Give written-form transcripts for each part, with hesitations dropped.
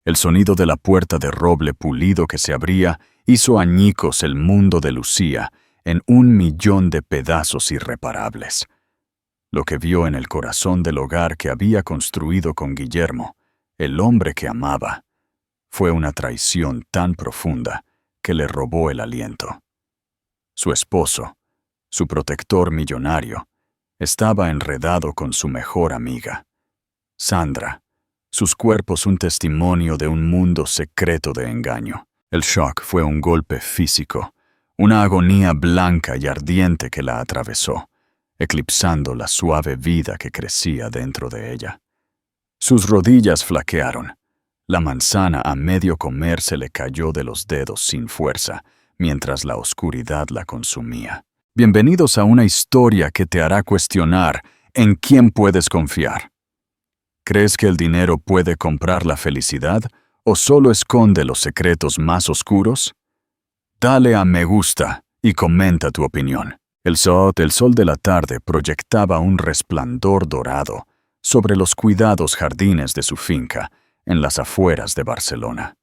El sonido de la puerta de roble pulido que se abría hizo añicos el mundo de Lucía en 1.000.000 de pedazos irreparables. Lo que vio en el corazón del hogar que había construido con Guillermo, el hombre que amaba, fue una traición tan profunda que le robó el aliento. Su esposo, su protector millonario, estaba enredado con su mejor amiga, Sandra, sus cuerpos un testimonio de un mundo secreto de engaño. El shock fue un golpe físico, una agonía blanca y ardiente que la atravesó, eclipsando la suave vida que crecía dentro de ella. Sus rodillas flaquearon. La manzana a medio comer se le cayó de los dedos sin fuerza, mientras la oscuridad la consumía. Bienvenidos a una historia que te hará cuestionar en quién puedes confiar. ¿Crees que el dinero puede comprar la felicidad o solo esconde los secretos más oscuros? Dale a me gusta y comenta tu opinión. El sol de la tarde proyectaba un resplandor dorado sobre los cuidados jardines de su finca en las afueras de Barcelona,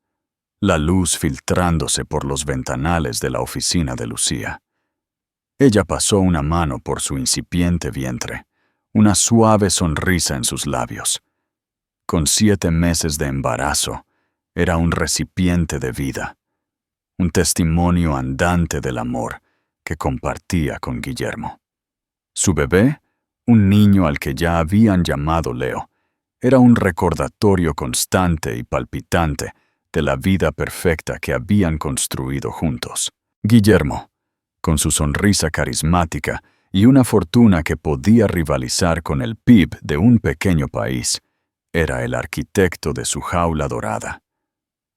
la luz filtrándose por los ventanales de la oficina de Lucía. Ella pasó una mano por su incipiente vientre, una suave sonrisa en sus labios. Con 7 meses de embarazo, era un recipiente de vida, un testimonio andante del amor que compartía con Guillermo. Su bebé, un niño al que ya habían llamado Leo, era un recordatorio constante y palpitante de la vida perfecta que habían construido juntos. Guillermo, con su sonrisa carismática y una fortuna que podía rivalizar con el PIB de un pequeño país, era el arquitecto de su jaula dorada.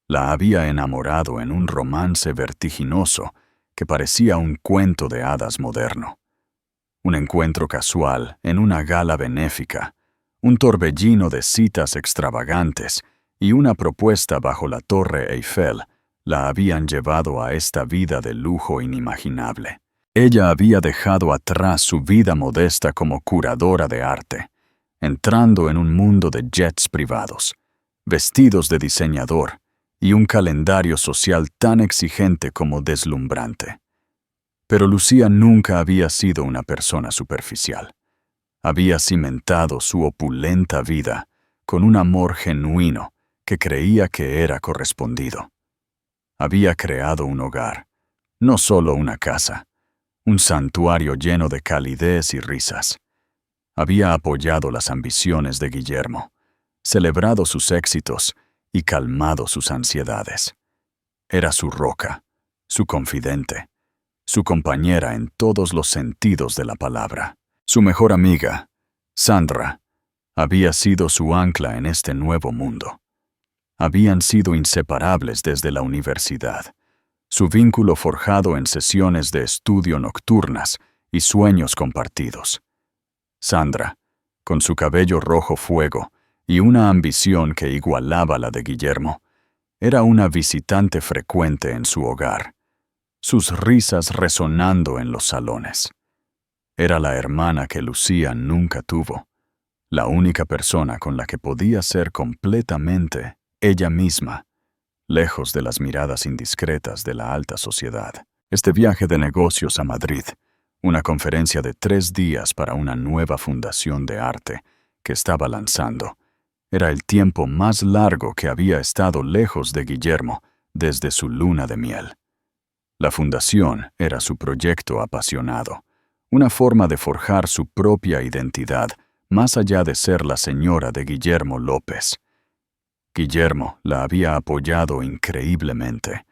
La había enamorado en un romance vertiginoso que parecía un cuento de hadas moderno. Un encuentro casual en una gala benéfica, un torbellino de citas extravagantes y una propuesta bajo la Torre Eiffel la habían llevado a esta vida de lujo inimaginable. Ella había dejado atrás su vida modesta como curadora de arte, entrando en un mundo de jets privados, vestidos de diseñador y un calendario social tan exigente como deslumbrante. Pero Lucía nunca había sido una persona superficial. Había cimentado su opulenta vida con un amor genuino que creía que era correspondido. Había creado un hogar, no solo una casa, un santuario lleno de calidez y risas. Había apoyado las ambiciones de Guillermo, celebrado sus éxitos y calmado sus ansiedades. Era su roca, su confidente, su compañera en todos los sentidos de la palabra. Su mejor amiga, Sandra, había sido su ancla en este nuevo mundo. Habían sido inseparables desde la universidad, su vínculo forjado en sesiones de estudio nocturnas y sueños compartidos. Sandra, con su cabello rojo fuego y una ambición que igualaba la de Guillermo, era una visitante frecuente en su hogar, sus risas resonando en los salones. Era la hermana que Lucía nunca tuvo, la única persona con la que podía ser completamente ella misma, lejos de las miradas indiscretas de la alta sociedad. Este viaje de negocios a Madrid, una conferencia de 3 días para una nueva fundación de arte que estaba lanzando, era el tiempo más largo que había estado lejos de Guillermo desde su luna de miel. La fundación era su proyecto apasionado, una forma de forjar su propia identidad más allá de ser la señora de Guillermo López. Guillermo la había apoyado increíblemente.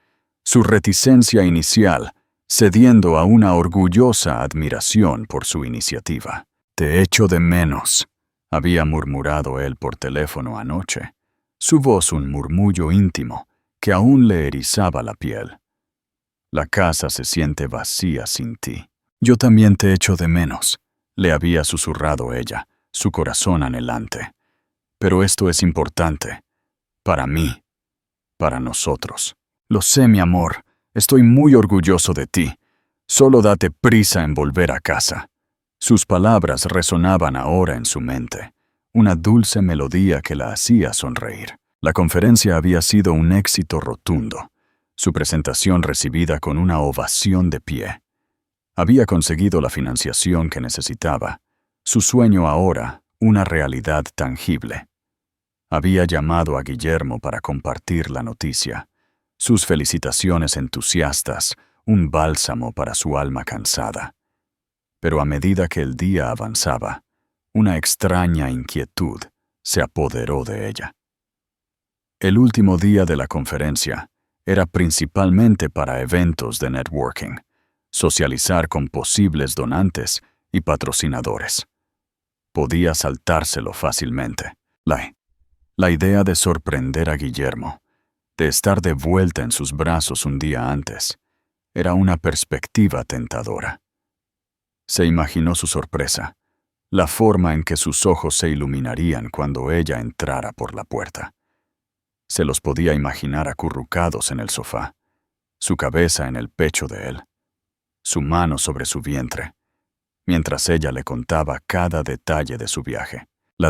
Su reticencia inicial, cediendo a una orgullosa admiración por su iniciativa. «Te echo de menos», había murmurado él por teléfono anoche, su voz un murmullo íntimo que aún le erizaba la piel. «La casa se siente vacía sin ti». «Yo también te echo de menos», le había susurrado ella, su corazón anhelante. «Pero esto es importante. Para mí. Para nosotros». «Lo sé, mi amor. Estoy muy orgulloso de ti. Solo date prisa en volver a casa». Sus palabras resonaban ahora en su mente, una dulce melodía que la hacía sonreír. La conferencia había sido un éxito rotundo, su presentación recibida con una ovación de pie. Había conseguido la financiación que necesitaba, su sueño ahora una realidad tangible. Había llamado a Guillermo para compartir la noticia, sus felicitaciones entusiastas, un bálsamo para su alma cansada. Pero a medida que el día avanzaba, una extraña inquietud se apoderó de ella. El último día de la conferencia era principalmente para eventos de networking, socializar con posibles donantes y patrocinadores. Podía saltárselo fácilmente. La idea de sorprender a Guillermo, de estar de vuelta en sus brazos un día antes, era una perspectiva tentadora. Se imaginó su sorpresa, la forma en que sus ojos se iluminarían cuando ella entrara por la puerta. Se los podía imaginar acurrucados en el sofá, su cabeza en el pecho de él, su mano sobre su vientre, mientras ella le contaba cada detalle de su viaje. La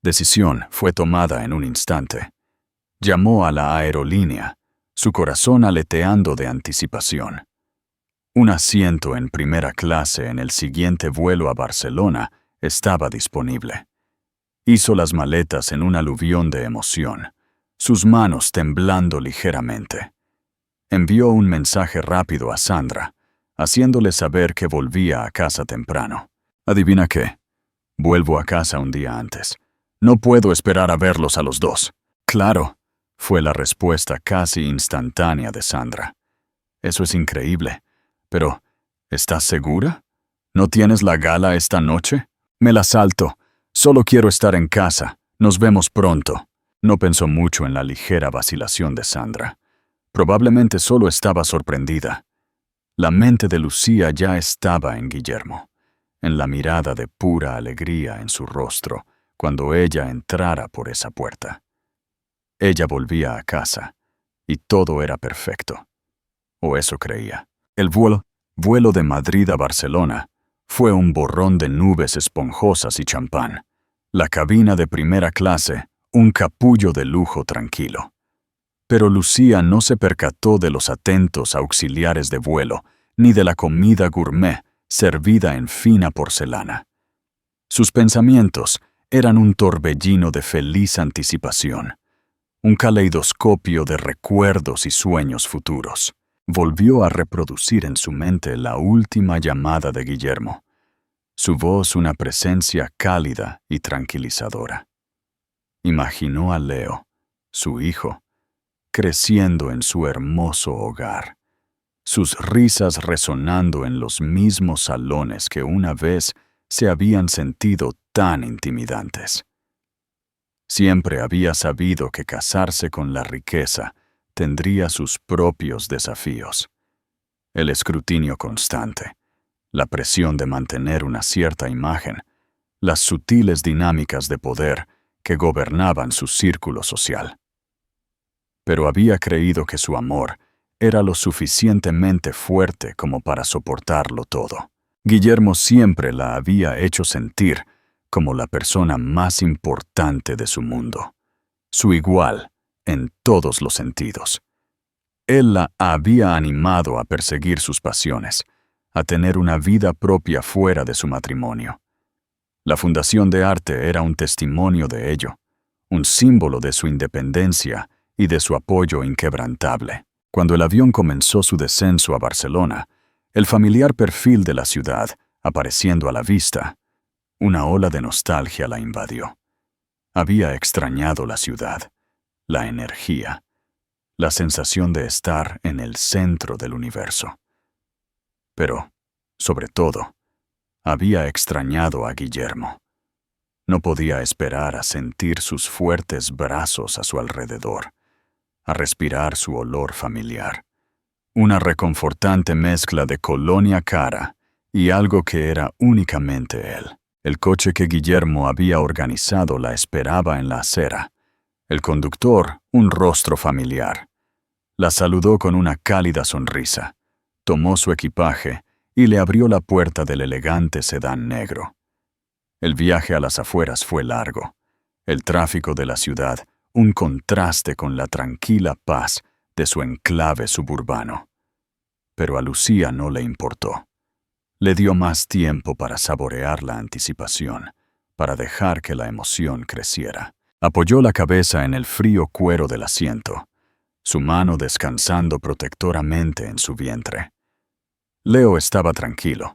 decisión fue tomada en un instante. Llamó a la aerolínea, su corazón aleteando de anticipación. Un asiento en primera clase en el siguiente vuelo a Barcelona estaba disponible. Hizo las maletas en un aluvión de emoción, sus manos temblando ligeramente. Envió un mensaje rápido a Sandra, haciéndole saber que volvía a casa temprano. ¿Adivina qué? Vuelvo a casa un día antes. No puedo esperar a verlos a los dos. Claro, fue la respuesta casi instantánea de Sandra. Eso es increíble. Pero, ¿estás segura? ¿No tienes la gala esta noche? Me la salto. Solo quiero estar en casa. Nos vemos pronto. No pensó mucho en la ligera vacilación de Sandra. Probablemente solo estaba sorprendida. La mente de Lucía ya estaba en Guillermo, en la mirada de pura alegría en su rostro cuando ella entrara por esa puerta. Ella volvía a casa, y todo era perfecto. O eso creía. El vuelo de Madrid a Barcelona fue un borrón de nubes esponjosas y champán. La cabina de primera clase, un capullo de lujo tranquilo. Pero Lucía no se percató de los atentos auxiliares de vuelo, ni de la comida gourmet servida en fina porcelana. Sus pensamientos eran un torbellino de feliz anticipación, un caleidoscopio de recuerdos y sueños futuros. Volvió a reproducir en su mente la última llamada de Guillermo, su voz una presencia cálida y tranquilizadora. Imaginó a Leo, su hijo, creciendo en su hermoso hogar, sus risas resonando en los mismos salones que una vez se habían sentido tan intimidantes. Siempre había sabido que casarse con la riqueza tendría sus propios desafíos. El escrutinio constante, la presión de mantener una cierta imagen, las sutiles dinámicas de poder que gobernaban su círculo social. Pero había creído que su amor era lo suficientemente fuerte como para soportarlo todo. Guillermo siempre la había hecho sentir como la persona más importante de su mundo, su igual en todos los sentidos. Él la había animado a perseguir sus pasiones, a tener una vida propia fuera de su matrimonio. La Fundación de Arte era un testimonio de ello, un símbolo de su independencia y de su apoyo inquebrantable. Cuando el avión comenzó su descenso a Barcelona, el familiar perfil de la ciudad, apareciendo a la vista, una ola de nostalgia la invadió. Había extrañado la ciudad, la energía, la sensación de estar en el centro del universo. Pero, sobre todo, había extrañado a Guillermo. No podía esperar a sentir sus fuertes brazos a su alrededor, a respirar su olor familiar. Una reconfortante mezcla de colonia cara y algo que era únicamente él. El coche que Guillermo había organizado la esperaba en la acera. El conductor, un rostro familiar. La saludó con una cálida sonrisa, tomó su equipaje y le abrió la puerta del elegante sedán negro. El viaje a las afueras fue largo. El tráfico de la ciudad, un contraste con la tranquila paz de su enclave suburbano. Pero a Lucía no le importó. Le dio más tiempo para saborear la anticipación, para dejar que la emoción creciera. Apoyó la cabeza en el frío cuero del asiento, su mano descansando protectoramente en su vientre. Leo estaba tranquilo,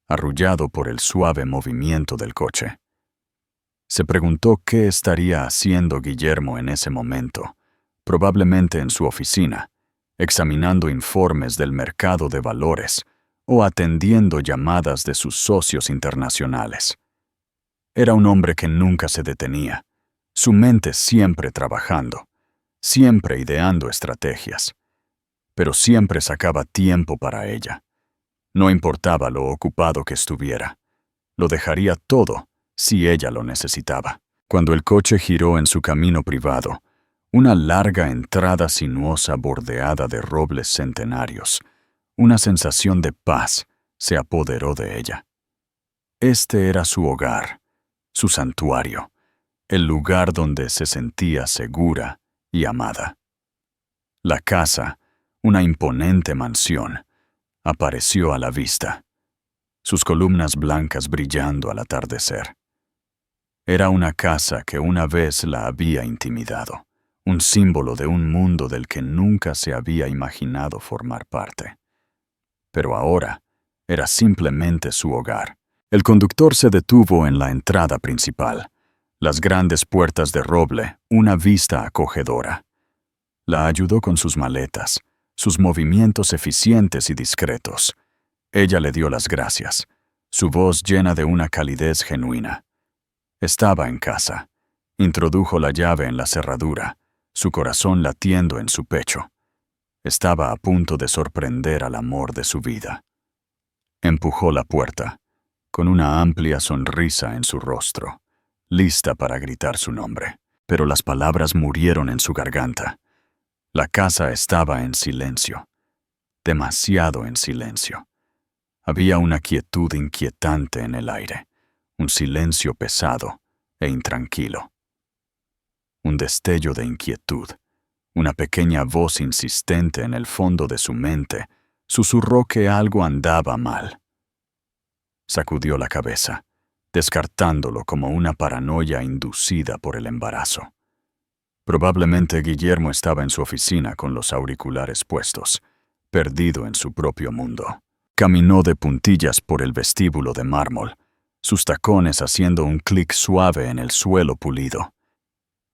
arrullado por el suave movimiento del coche. Se preguntó qué estaría haciendo Guillermo en ese momento, probablemente en su oficina, examinando informes del mercado de valores o atendiendo llamadas de sus socios internacionales. Era un hombre que nunca se detenía, su mente siempre trabajando, siempre ideando estrategias, pero siempre sacaba tiempo para ella. No importaba lo ocupado que estuviera, lo dejaría todo si ella lo necesitaba. Cuando el coche giró en su camino privado, una larga entrada sinuosa bordeada de robles centenarios, una sensación de paz se apoderó de ella. Este era su hogar, su santuario, el lugar donde se sentía segura y amada. La casa, una imponente mansión, apareció a la vista, sus columnas blancas brillando al atardecer. Era una casa que una vez la había intimidado, un símbolo de un mundo del que nunca se había imaginado formar parte. Pero ahora era simplemente su hogar. El conductor se detuvo en la entrada principal, las grandes puertas de roble, una vista acogedora. La ayudó con sus maletas, sus movimientos eficientes y discretos. Ella le dio las gracias, su voz llena de una calidez genuina. Estaba en casa. Introdujo la llave en la cerradura, su corazón latiendo en su pecho. Estaba a punto de sorprender al amor de su vida. Empujó la puerta, con una amplia sonrisa en su rostro, lista para gritar su nombre, pero las palabras murieron en su garganta. La casa estaba en silencio, demasiado en silencio. Había una quietud inquietante en el aire, un silencio pesado e intranquilo. Un destello de inquietud, una pequeña voz insistente en el fondo de su mente, susurró que algo andaba mal. Sacudió la cabeza, descartándolo como una paranoia inducida por el embarazo. Probablemente Guillermo estaba en su oficina con los auriculares puestos, perdido en su propio mundo. Caminó de puntillas por el vestíbulo de mármol, sus tacones haciendo un clic suave en el suelo pulido.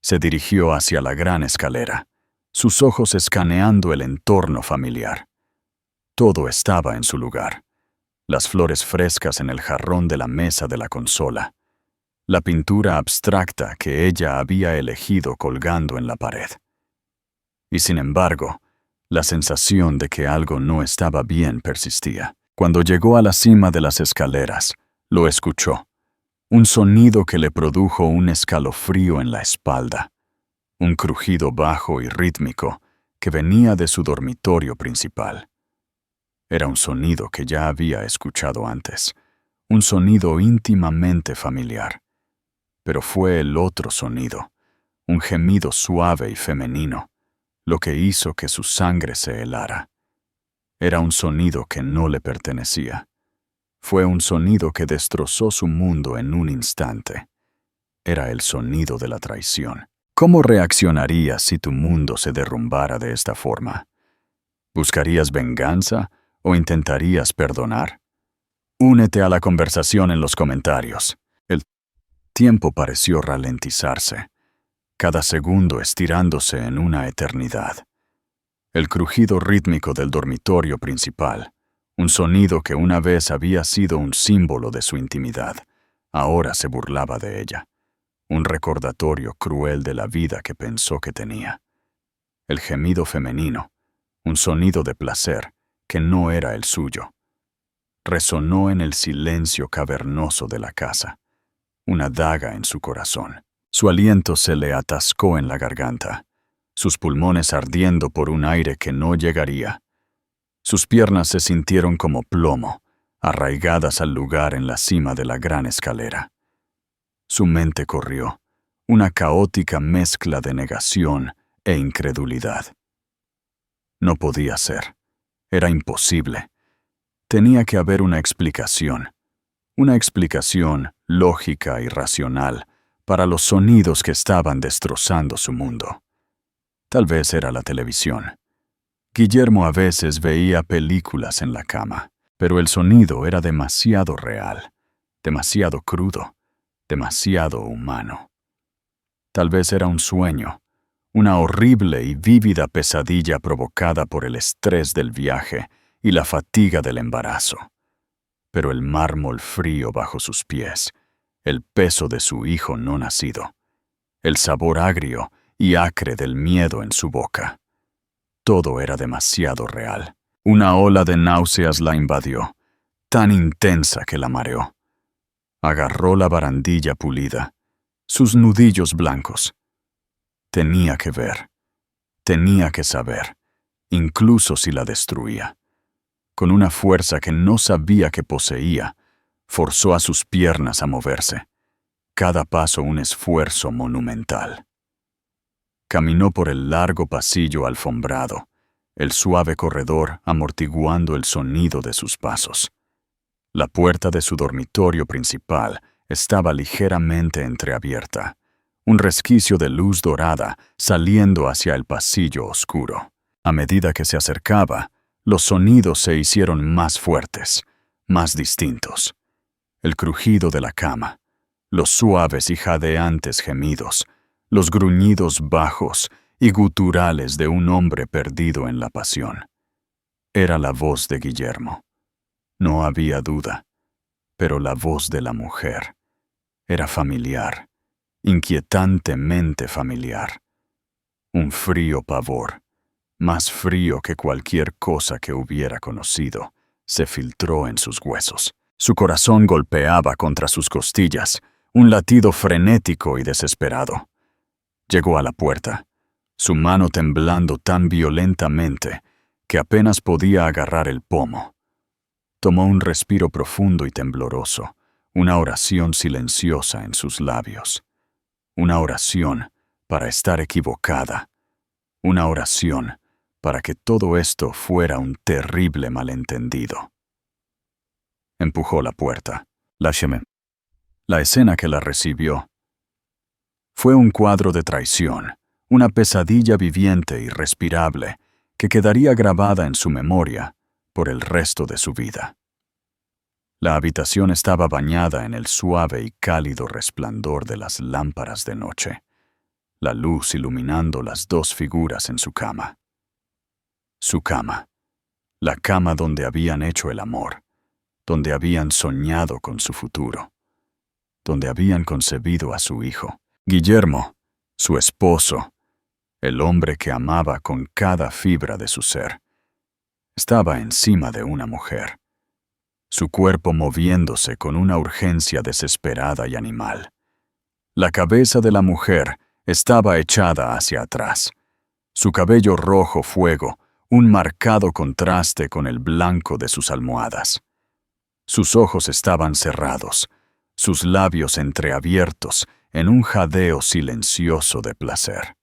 Se dirigió hacia la gran escalera, sus ojos escaneando el entorno familiar. Todo estaba en su lugar. Las flores frescas en el jarrón de la mesa de la consola, la pintura abstracta que ella había elegido colgando en la pared. Y sin embargo, la sensación de que algo no estaba bien persistía. Cuando llegó a la cima de las escaleras, lo escuchó. Un sonido que le produjo un escalofrío en la espalda. Un crujido bajo y rítmico que venía de su dormitorio principal. Era un sonido que ya había escuchado antes, un sonido íntimamente familiar. Pero fue el otro sonido, un gemido suave y femenino, lo que hizo que su sangre se helara. Era un sonido que no le pertenecía. Fue un sonido que destrozó su mundo en un instante. Era el sonido de la traición. ¿Cómo reaccionarías si tu mundo se derrumbara de esta forma? ¿Buscarías venganza o intentarías perdonar? Únete a la conversación en los comentarios. El tiempo pareció ralentizarse, cada segundo estirándose en una eternidad. El crujido rítmico del dormitorio principal, un sonido que una vez había sido un símbolo de su intimidad, ahora se burlaba de ella. Un recordatorio cruel de la vida que pensó que tenía. El gemido femenino, un sonido de placer que no era el suyo. Resonó en el silencio cavernoso de la casa, una daga en su corazón. Su aliento se le atascó en la garganta, sus pulmones ardiendo por un aire que no llegaría. Sus piernas se sintieron como plomo, arraigadas al lugar en la cima de la gran escalera. Su mente corrió, una caótica mezcla de negación e incredulidad. No podía ser. Era imposible. Tenía que haber una explicación lógica y racional para los sonidos que estaban destrozando su mundo. Tal vez era la televisión. Guillermo a veces veía películas en la cama, pero el sonido era demasiado real, demasiado crudo, demasiado humano. Tal vez era un sueño, una horrible y vívida pesadilla provocada por el estrés del viaje y la fatiga del embarazo. Pero el mármol frío bajo sus pies, el peso de su hijo no nacido, el sabor agrio y acre del miedo en su boca. Todo era demasiado real. Una ola de náuseas la invadió, tan intensa que la mareó. Agarró la barandilla pulida, sus nudillos blancos. Tenía que ver, tenía que saber, incluso si la destruía. Con una fuerza que no sabía que poseía, forzó a sus piernas a moverse. Cada paso un esfuerzo monumental. Caminó por el largo pasillo alfombrado, el suave corredor amortiguando el sonido de sus pasos. La puerta de su dormitorio principal estaba ligeramente entreabierta, un resquicio de luz dorada saliendo hacia el pasillo oscuro. A medida que se acercaba, los sonidos se hicieron más fuertes, más distintos. El crujido de la cama, los suaves y jadeantes gemidos, los gruñidos bajos y guturales de un hombre perdido en la pasión. Era la voz de Guillermo. No había duda, pero la voz de la mujer era familiar, inquietantemente familiar. Un frío pavor, más frío que cualquier cosa que hubiera conocido, se filtró en sus huesos. Su corazón golpeaba contra sus costillas, un latido frenético y desesperado. Llegó a la puerta, su mano temblando tan violentamente que apenas podía agarrar el pomo. Tomó un respiro profundo y tembloroso, una oración silenciosa en sus labios. Una oración para estar equivocada. Una oración para que todo esto fuera un terrible malentendido. Empujó la puerta. La escena que la recibió fue un cuadro de traición, una pesadilla viviente y respirable que quedaría grabada en su memoria por el resto de su vida. La habitación estaba bañada en el suave y cálido resplandor de las lámparas de noche, la luz iluminando las dos figuras en su cama. Su cama, la cama donde habían hecho el amor, donde habían soñado con su futuro, donde habían concebido a su hijo. Guillermo, su esposo, el hombre que amaba con cada fibra de su ser, estaba encima de una mujer, su cuerpo moviéndose con una urgencia desesperada y animal. La cabeza de la mujer estaba echada hacia atrás, su cabello rojo fuego, un marcado contraste con el blanco de sus almohadas. Sus ojos estaban cerrados, sus labios entreabiertos en un jadeo silencioso de placer.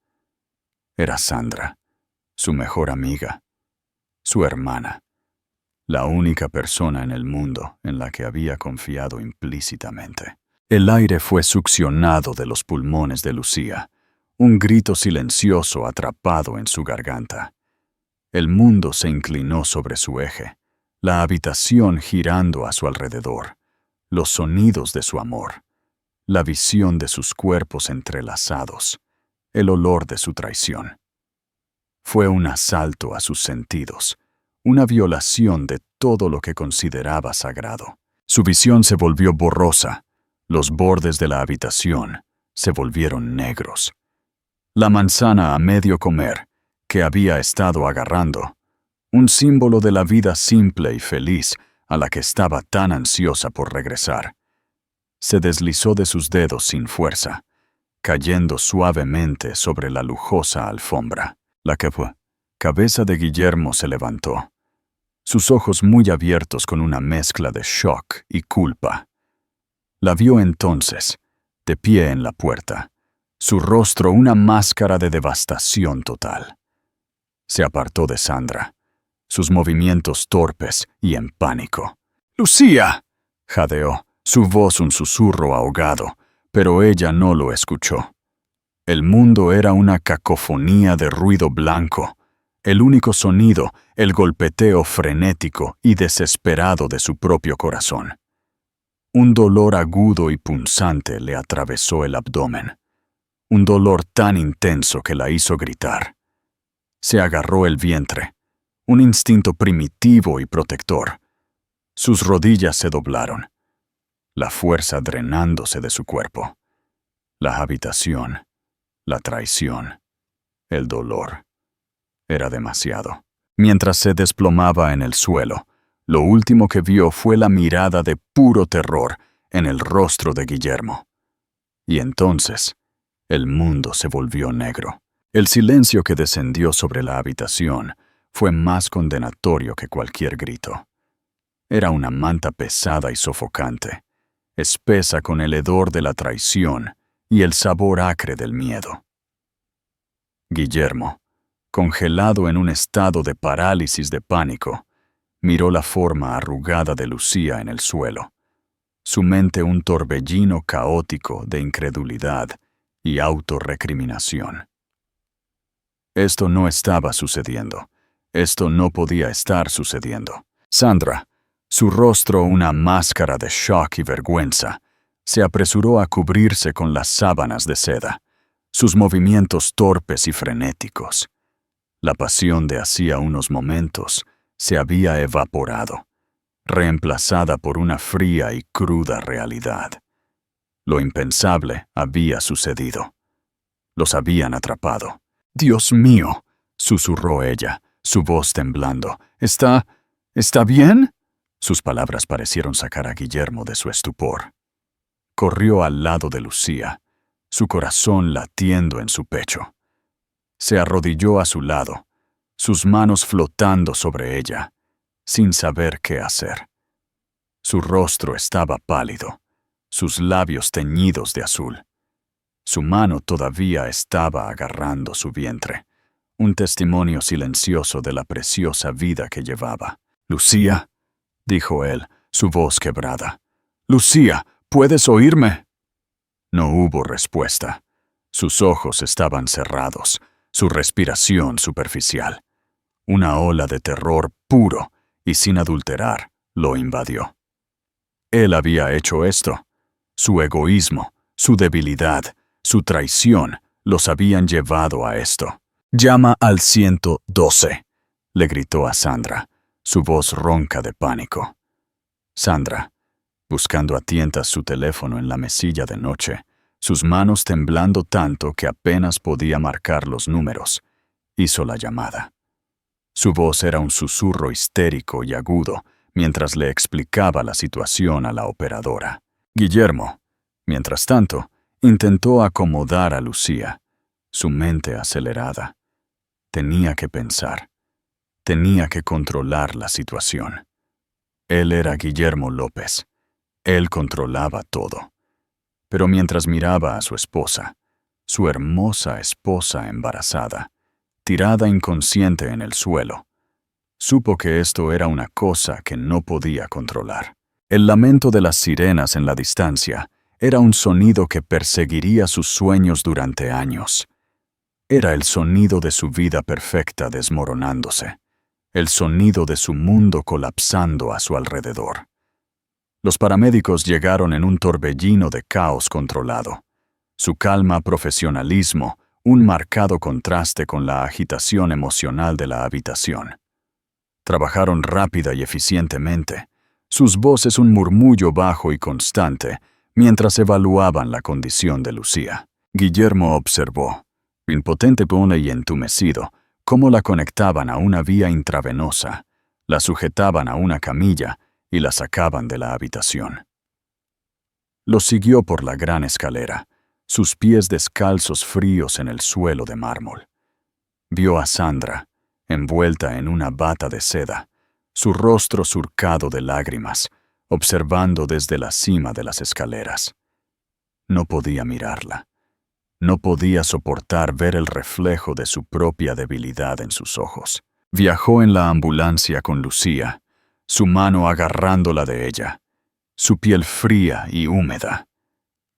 Era Sandra, su mejor amiga, su hermana, la única persona en el mundo en la que había confiado implícitamente. El aire fue succionado de los pulmones de Lucía, un grito silencioso atrapado en su garganta. El mundo se inclinó sobre su eje, la habitación girando a su alrededor, los sonidos de su amor, la visión de sus cuerpos entrelazados, el olor de su traición. Fue un asalto a sus sentidos, una violación de todo lo que consideraba sagrado. Su visión se volvió borrosa, los bordes de la habitación se volvieron negros. La manzana a medio comer, que había estado agarrando, un símbolo de la vida simple y feliz a la que estaba tan ansiosa por regresar, se deslizó de sus dedos sin fuerza, cayendo suavemente sobre la lujosa alfombra. La cabeza de Guillermo se levantó, sus ojos muy abiertos con una mezcla de shock y culpa. La vio entonces, de pie en la puerta, su rostro una máscara de devastación total. Se apartó de Sandra, sus movimientos torpes y en pánico. «¡Lucía!», jadeó, su voz un susurro ahogado, pero ella no lo escuchó. El mundo era una cacofonía de ruido blanco. El único sonido, el golpeteo frenético y desesperado de su propio corazón. Un dolor agudo y punzante le atravesó el abdomen. Un dolor tan intenso que la hizo gritar. Se agarró el vientre, un instinto primitivo y protector. Sus rodillas se doblaron, la fuerza drenándose de su cuerpo. La habitación, la traición, el dolor. Era demasiado. Mientras se desplomaba en el suelo, lo último que vio fue la mirada de puro terror en el rostro de Guillermo. Y entonces, el mundo se volvió negro. El silencio que descendió sobre la habitación fue más condenatorio que cualquier grito. Era una manta pesada y sofocante, espesa con el hedor de la traición y el sabor acre del miedo. Guillermo, congelado en un estado de parálisis de pánico, miró la forma arrugada de Lucía en el suelo, su mente un torbellino caótico de incredulidad y autorrecriminación. Esto no estaba sucediendo. Esto no podía estar sucediendo. Sandra, su rostro una máscara de shock y vergüenza, se apresuró a cubrirse con las sábanas de seda, sus movimientos torpes y frenéticos. La pasión de hacía unos momentos se había evaporado, reemplazada por una fría y cruda realidad. Lo impensable había sucedido. Los habían atrapado. «Dios mío», susurró ella, su voz temblando. ¿Está bien?» Sus palabras parecieron sacar a Guillermo de su estupor. Corrió al lado de Lucía, su corazón latiendo en su pecho. Se arrodilló a su lado, sus manos flotando sobre ella, sin saber qué hacer. Su rostro estaba pálido, sus labios teñidos de azul. Su mano todavía estaba agarrando su vientre, un testimonio silencioso de la preciosa vida que llevaba. «Lucía», dijo él, su voz quebrada. «Lucía, ¿puedes oírme?» No hubo respuesta. Sus ojos estaban cerrados, su respiración superficial. Una ola de terror puro y sin adulterar lo invadió. Él había hecho esto. Su egoísmo, su debilidad, su traición los habían llevado a esto. «Llama al 112», le gritó a Sandra, su voz ronca de pánico. Sandra, buscando a tientas su teléfono en la mesilla de noche, sus manos temblando tanto que apenas podía marcar los números, hizo la llamada. Su voz era un susurro histérico y agudo mientras le explicaba la situación a la operadora. Guillermo, mientras tanto, intentó acomodar a Lucía, su mente acelerada. Tenía que pensar. Tenía que controlar la situación. Él era Guillermo López. Él controlaba todo. Pero mientras miraba a su hermosa esposa embarazada, tirada inconsciente en el suelo, supo que esto era una cosa que no podía controlar. El lamento de las sirenas en la distancia era un sonido que perseguiría sus sueños durante años. Era el sonido de su vida perfecta desmoronándose, el sonido de su mundo colapsando a su alrededor. Los paramédicos llegaron en un torbellino de caos controlado. Su calma profesionalismo, un marcado contraste con la agitación emocional de la habitación. Trabajaron rápida y eficientemente, sus voces un murmullo bajo y constante, mientras evaluaban la condición de Lucía. Guillermo observó, impotente y entumecido, cómo la conectaban a una vía intravenosa, la sujetaban a una camilla y la sacaban de la habitación. Lo siguió por la gran escalera, sus pies descalzos fríos en el suelo de mármol. Vio a Sandra, envuelta en una bata de seda, su rostro surcado de lágrimas, observando desde la cima de las escaleras. No podía mirarla. No podía soportar ver el reflejo de su propia debilidad en sus ojos. Viajó en la ambulancia con Lucía, su mano agarrándola de ella, su piel fría y húmeda.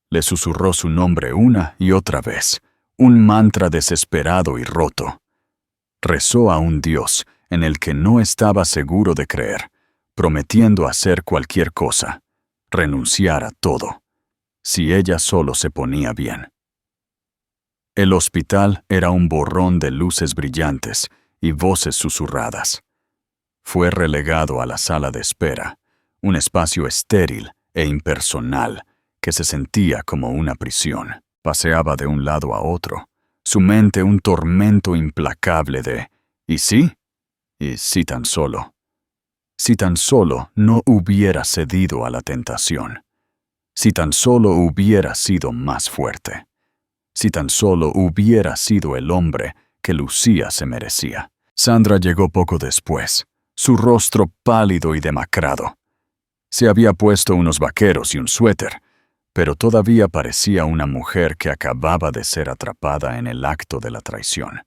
Le susurró su nombre una y otra vez, un mantra desesperado y roto. Rezó a un Dios en el que no estaba seguro de creer, prometiendo hacer cualquier cosa, renunciar a todo, si ella solo se ponía bien. El hospital era un borrón de luces brillantes y voces susurradas. Fue relegado a la sala de espera, un espacio estéril e impersonal que se sentía como una prisión. Paseaba de un lado a otro, su mente un tormento implacable de ¿y sí? ¿Y si tan solo? Si tan solo no hubiera cedido a la tentación. Si tan solo hubiera sido más fuerte. Si tan solo hubiera sido el hombre que Lucía se merecía. Sandra llegó poco después, su rostro pálido y demacrado. Se había puesto unos vaqueros y un suéter, pero todavía parecía una mujer que acababa de ser atrapada en el acto de la traición.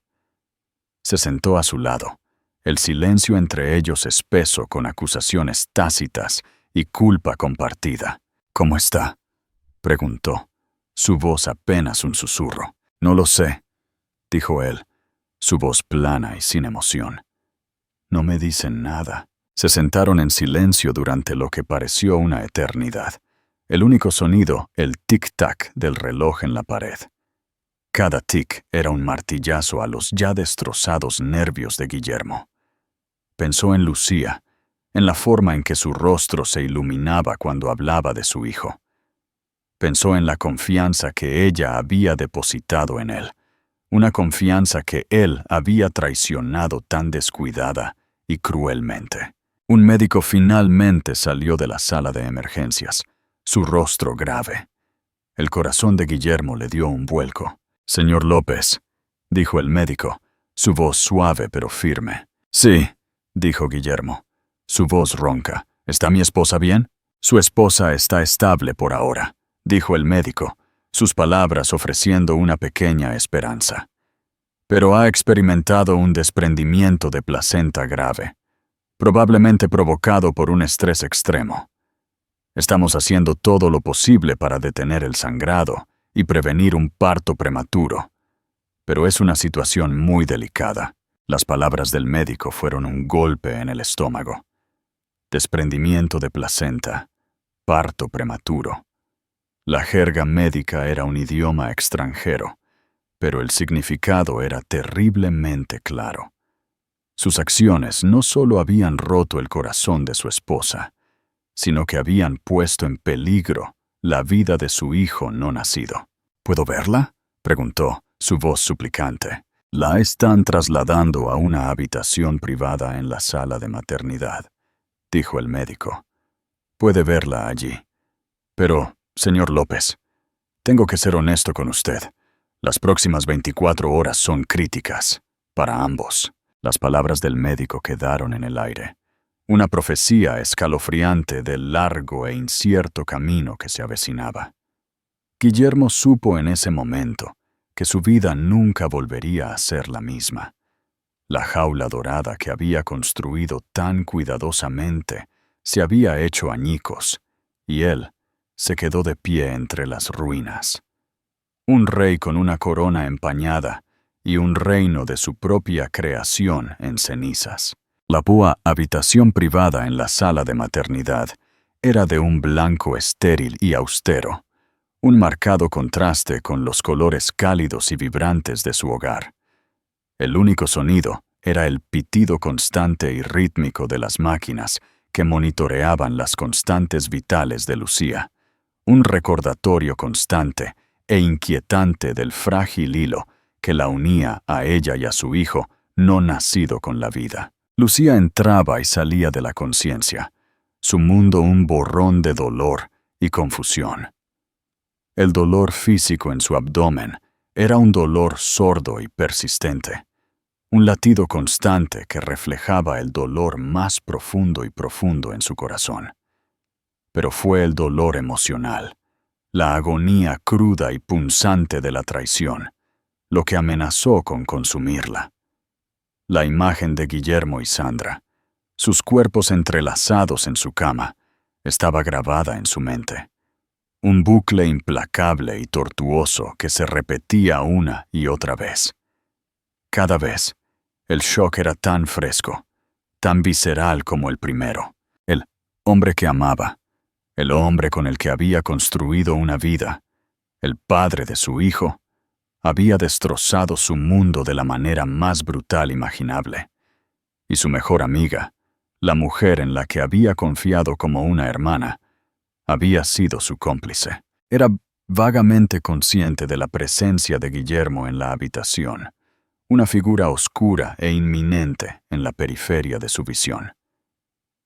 Se sentó a su lado, el silencio entre ellos espeso con acusaciones tácitas y culpa compartida. «¿Cómo está?», preguntó, su voz apenas un susurro. «No lo sé», dijo él, su voz plana y sin emoción. «No me dicen nada». Se sentaron en silencio durante lo que pareció una eternidad. El único sonido, el tic-tac del reloj en la pared. Cada tic era un martillazo a los ya destrozados nervios de Guillermo. Pensó en Lucía, en la forma en que su rostro se iluminaba cuando hablaba de su hijo. Pensó en la confianza que ella había depositado en él, una confianza que él había traicionado tan descuidada y cruelmente. Un médico finalmente salió de la sala de emergencias, su rostro grave. El corazón de Guillermo le dio un vuelco. «Señor López», dijo el médico, su voz suave pero firme. «Sí», dijo Guillermo, su voz ronca. «¿Está mi esposa bien?» «Su esposa está estable por ahora», dijo el médico, sus palabras ofreciendo una pequeña esperanza. «Pero ha experimentado un desprendimiento de placenta grave, probablemente provocado por un estrés extremo. Estamos haciendo todo lo posible para detener el sangrado y prevenir un parto prematuro, pero es una situación muy delicada». Las palabras del médico fueron un golpe en el estómago. Desprendimiento de placenta, parto prematuro. La jerga médica era un idioma extranjero, pero el significado era terriblemente claro. Sus acciones no solo habían roto el corazón de su esposa, sino que habían puesto en peligro la vida de su hijo no nacido. «¿Puedo verla?», preguntó, su voz suplicante. «La están trasladando a una habitación privada en la sala de maternidad», dijo el médico. «Puede verla allí. Pero, señor López, tengo que ser honesto con usted. Las próximas 24 horas son críticas, para ambos». Las palabras del médico quedaron en el aire. Una profecía escalofriante del largo e incierto camino que se avecinaba. Guillermo supo en ese momento que su vida nunca volvería a ser la misma. La jaula dorada que había construido tan cuidadosamente se había hecho añicos, y él se quedó de pie entre las ruinas. Un rey con una corona empañada y un reino de su propia creación en cenizas. La púa habitación privada en la sala de maternidad era de un blanco estéril y austero, un marcado contraste con los colores cálidos y vibrantes de su hogar. El único sonido era el pitido constante y rítmico de las máquinas que monitoreaban las constantes vitales de Lucía, un recordatorio constante e inquietante del frágil hilo que la unía a ella y a su hijo no nacido con la vida. Lucía entraba y salía de la conciencia, su mundo un borrón de dolor y confusión. El dolor físico en su abdomen era un dolor sordo y persistente, un latido constante que reflejaba el dolor más profundo y profundo en su corazón. Pero fue el dolor emocional, la agonía cruda y punzante de la traición, lo que amenazó con consumirla. La imagen de Guillermo y Sandra, sus cuerpos entrelazados en su cama, estaba grabada en su mente. Un bucle implacable y tortuoso que se repetía una y otra vez. Cada vez, el shock era tan fresco, tan visceral como el primero. El hombre que amaba, el hombre con el que había construido una vida, el padre de su hijo, había destrozado su mundo de la manera más brutal imaginable. Y su mejor amiga, la mujer en la que había confiado como una hermana, había sido su cómplice. Era vagamente consciente de la presencia de Guillermo en la habitación, una figura oscura e inminente en la periferia de su visión.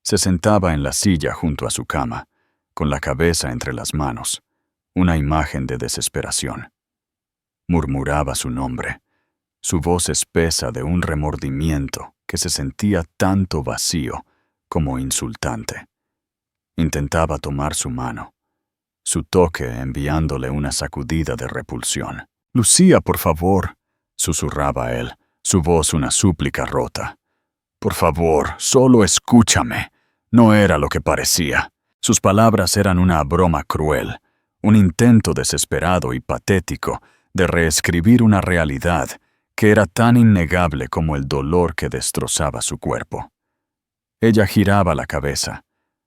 Se sentaba en la silla junto a su cama, con la cabeza entre las manos, una imagen de desesperación. Murmuraba su nombre, su voz espesa de un remordimiento que se sentía tanto vacío como insultante. Intentaba tomar su mano, su toque enviándole una sacudida de repulsión. «Lucía, por favor», susurraba él, su voz una súplica rota. «Por favor, solo escúchame». No era lo que parecía. Sus palabras eran una broma cruel, un intento desesperado y patético de reescribir una realidad que era tan innegable como el dolor que destrozaba su cuerpo. Ella giraba la cabeza,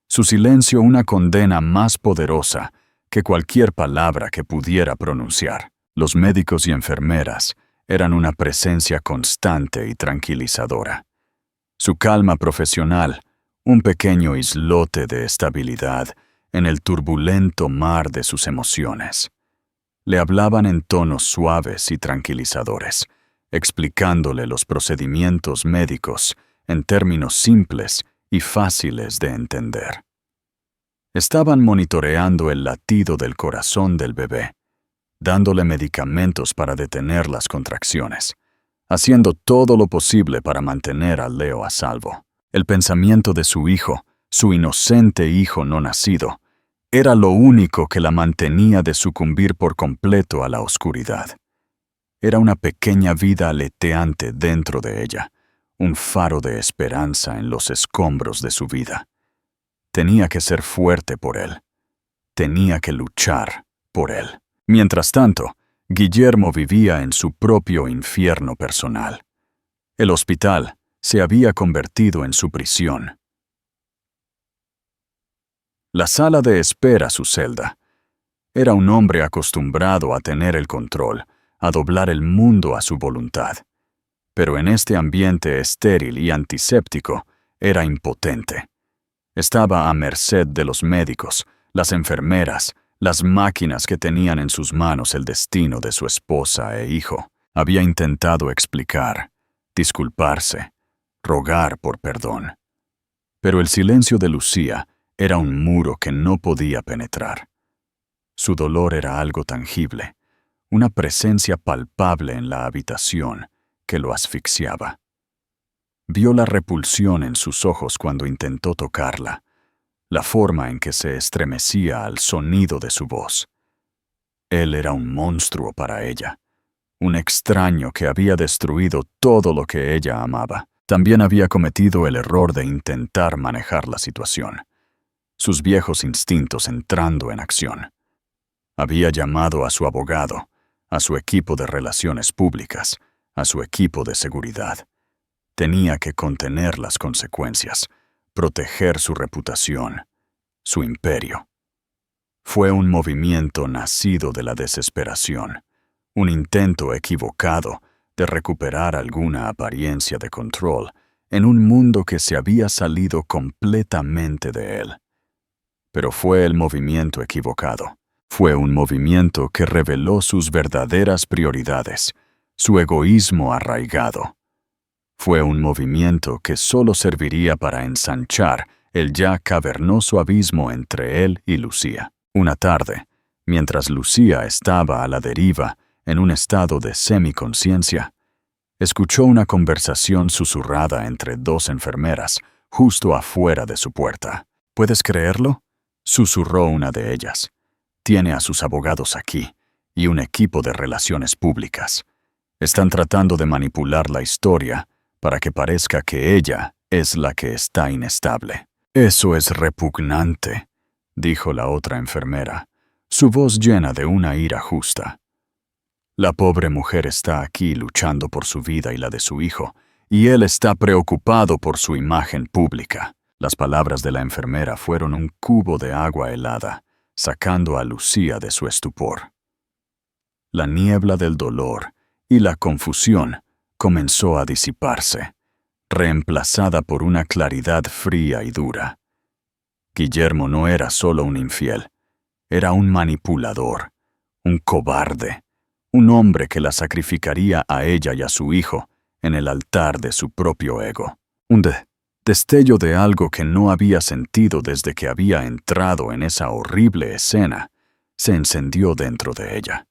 su silencio una condena más poderosa que cualquier palabra que pudiera pronunciar. Los médicos y enfermeras eran una presencia constante y tranquilizadora. Su calma profesional, un pequeño islote de estabilidad en el turbulento mar de sus emociones. Le hablaban en tonos suaves y tranquilizadores, explicándole los procedimientos médicos en términos simples y fáciles de entender. Estaban monitoreando el latido del corazón del bebé, dándole medicamentos para detener las contracciones, haciendo todo lo posible para mantener a Leo a salvo. El pensamiento de su hijo, su inocente hijo no nacido, era lo único que la mantenía de sucumbir por completo a la oscuridad. Era una pequeña vida aleteante dentro de ella, un faro de esperanza en los escombros de su vida. Tenía que ser fuerte por él. Tenía que luchar por él. Mientras tanto, Guillermo vivía en su propio infierno personal. El hospital se había convertido en su prisión. La sala de espera su celda. Era un hombre acostumbrado a tener el control, a doblar el mundo a su voluntad. Pero en este ambiente estéril y antiséptico, era impotente. Estaba a merced de los médicos, las enfermeras, las máquinas que tenían en sus manos el destino de su esposa e hijo. Había intentado explicar, disculparse, rogar por perdón. Pero el silencio de Lucía era un muro que no podía penetrar. Su dolor era algo tangible, una presencia palpable en la habitación que lo asfixiaba. Vio la repulsión en sus ojos cuando intentó tocarla, la forma en que se estremecía al sonido de su voz. Él era un monstruo para ella, un extraño que había destruido todo lo que ella amaba. También había cometido el error de intentar manejar la situación, sus viejos instintos entrando en acción. Había llamado a su abogado, a su equipo de relaciones públicas, a su equipo de seguridad. Tenía que contener las consecuencias, proteger su reputación, su imperio. Fue un movimiento nacido de la desesperación, un intento equivocado de recuperar alguna apariencia de control en un mundo que se había salido completamente de él. Pero fue el movimiento equivocado. Fue un movimiento que reveló sus verdaderas prioridades, su egoísmo arraigado. Fue un movimiento que solo serviría para ensanchar el ya cavernoso abismo entre él y Lucía. Una tarde, mientras Lucía estaba a la deriva en un estado de semiconciencia, escuchó una conversación susurrada entre dos enfermeras justo afuera de su puerta. ¿Puedes creerlo?, susurró una de ellas. Tiene a sus abogados aquí y un equipo de relaciones públicas. Están tratando de manipular la historia para que parezca que ella es la que está inestable. Eso es repugnante, dijo la otra enfermera, su voz llena de una ira justa. La pobre mujer está aquí luchando por su vida y la de su hijo, y él está preocupado por su imagen pública. Las palabras de la enfermera fueron un cubo de agua helada, sacando a Lucía de su estupor. La niebla del dolor y la confusión comenzó a disiparse, reemplazada por una claridad fría y dura. Guillermo no era solo un infiel, era un manipulador, un cobarde, un hombre que la sacrificaría a ella y a su hijo en el altar de su propio ego. Un destello de algo que no había sentido desde que había entrado en esa horrible escena se encendió dentro de ella.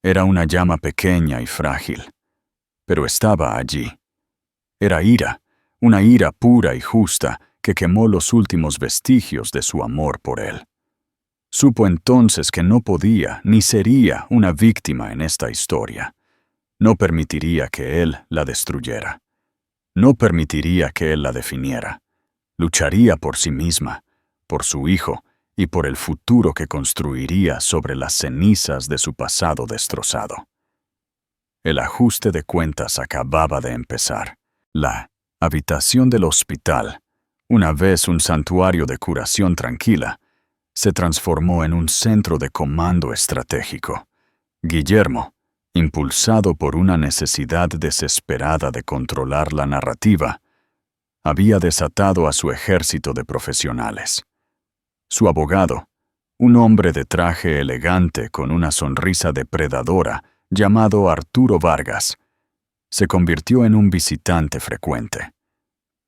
Era una llama pequeña y frágil, pero estaba allí. Era ira, una ira pura y justa que quemó los últimos vestigios de su amor por él. Supo entonces que no podía ni sería una víctima en esta historia. No permitiría que él la destruyera. No permitiría que él la definiera. Lucharía por sí misma, por su hijo y por el futuro que construiría sobre las cenizas de su pasado destrozado. El ajuste de cuentas acababa de empezar. La habitación del hospital, una vez un santuario de curación tranquila, se transformó en un centro de comando estratégico. Guillermo, impulsado por una necesidad desesperada de controlar la narrativa, había desatado a su ejército de profesionales. Su abogado, un hombre de traje elegante con una sonrisa depredadora llamado Arturo Vargas, se convirtió en un visitante frecuente.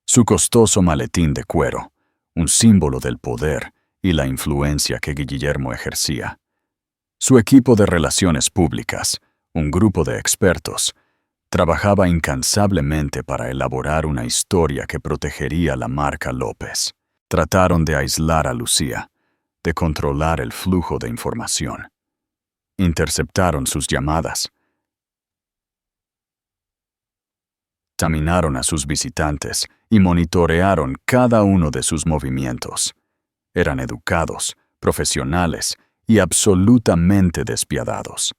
Su costoso maletín de cuero, un símbolo del poder y la influencia que Guillermo ejercía. Su equipo de relaciones públicas, un grupo de expertos, trabajaba incansablemente para elaborar una historia que protegería la marca López. Trataron de aislar a Lucía, de controlar el flujo de información. Interceptaron sus llamadas. Examinaron a sus visitantes y monitorearon cada uno de sus movimientos. Eran educados, profesionales y absolutamente despiadados.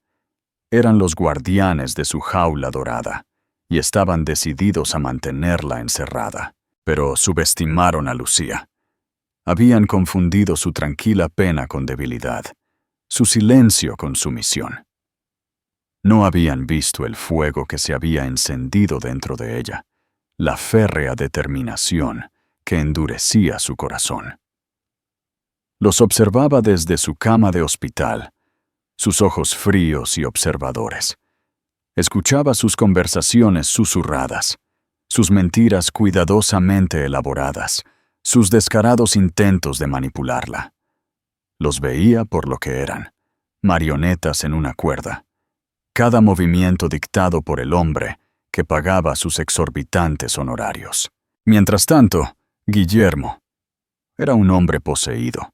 Eran los guardianes de su jaula dorada y estaban decididos a mantenerla encerrada, pero subestimaron a Lucía. Habían confundido su tranquila pena con debilidad, su silencio con sumisión. No habían visto el fuego que se había encendido dentro de ella, la férrea determinación que endurecía su corazón. Los observaba desde su cama de hospital, sus ojos fríos y observadores. Escuchaba sus conversaciones susurradas, sus mentiras cuidadosamente elaboradas, sus descarados intentos de manipularla. Los veía por lo que eran, marionetas en una cuerda. Cada movimiento dictado por el hombre que pagaba sus exorbitantes honorarios. Mientras tanto, Guillermo era un hombre poseído.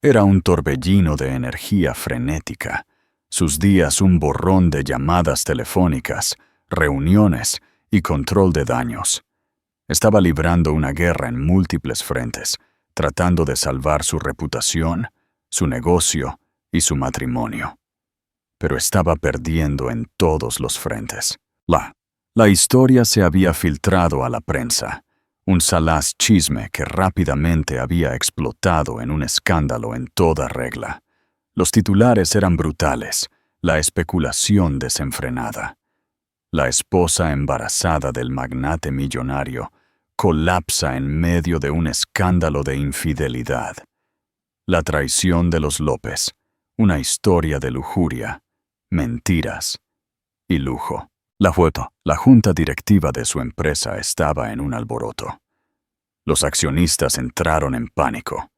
Era un torbellino de energía frenética, sus días un borrón de llamadas telefónicas, reuniones y control de daños. Estaba librando una guerra en múltiples frentes, tratando de salvar su reputación, su negocio y su matrimonio. Pero estaba perdiendo en todos los frentes. La historia se había filtrado a la prensa, un salaz chisme que rápidamente había explotado en un escándalo en toda regla. Los titulares eran brutales, la especulación desenfrenada. La esposa embarazada del magnate millonario colapsa en medio de un escándalo de infidelidad. La traición de los López, una historia de lujuria, mentiras y lujo. La junta directiva de su empresa estaba en un alboroto. Los accionistas entraron en pánico.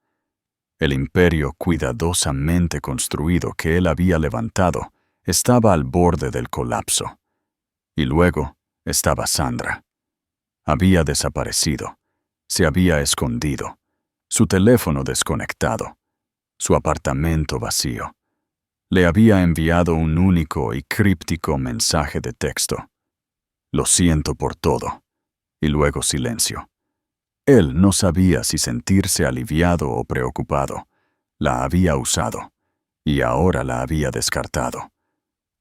El imperio cuidadosamente construido que él había levantado estaba al borde del colapso. Y luego estaba Sandra. Había desaparecido, se había escondido, su teléfono desconectado, su apartamento vacío. Le había enviado un único y críptico mensaje de texto. Lo siento por todo. Y luego silencio. Él no sabía si sentirse aliviado o preocupado. La había usado, y ahora la había descartado.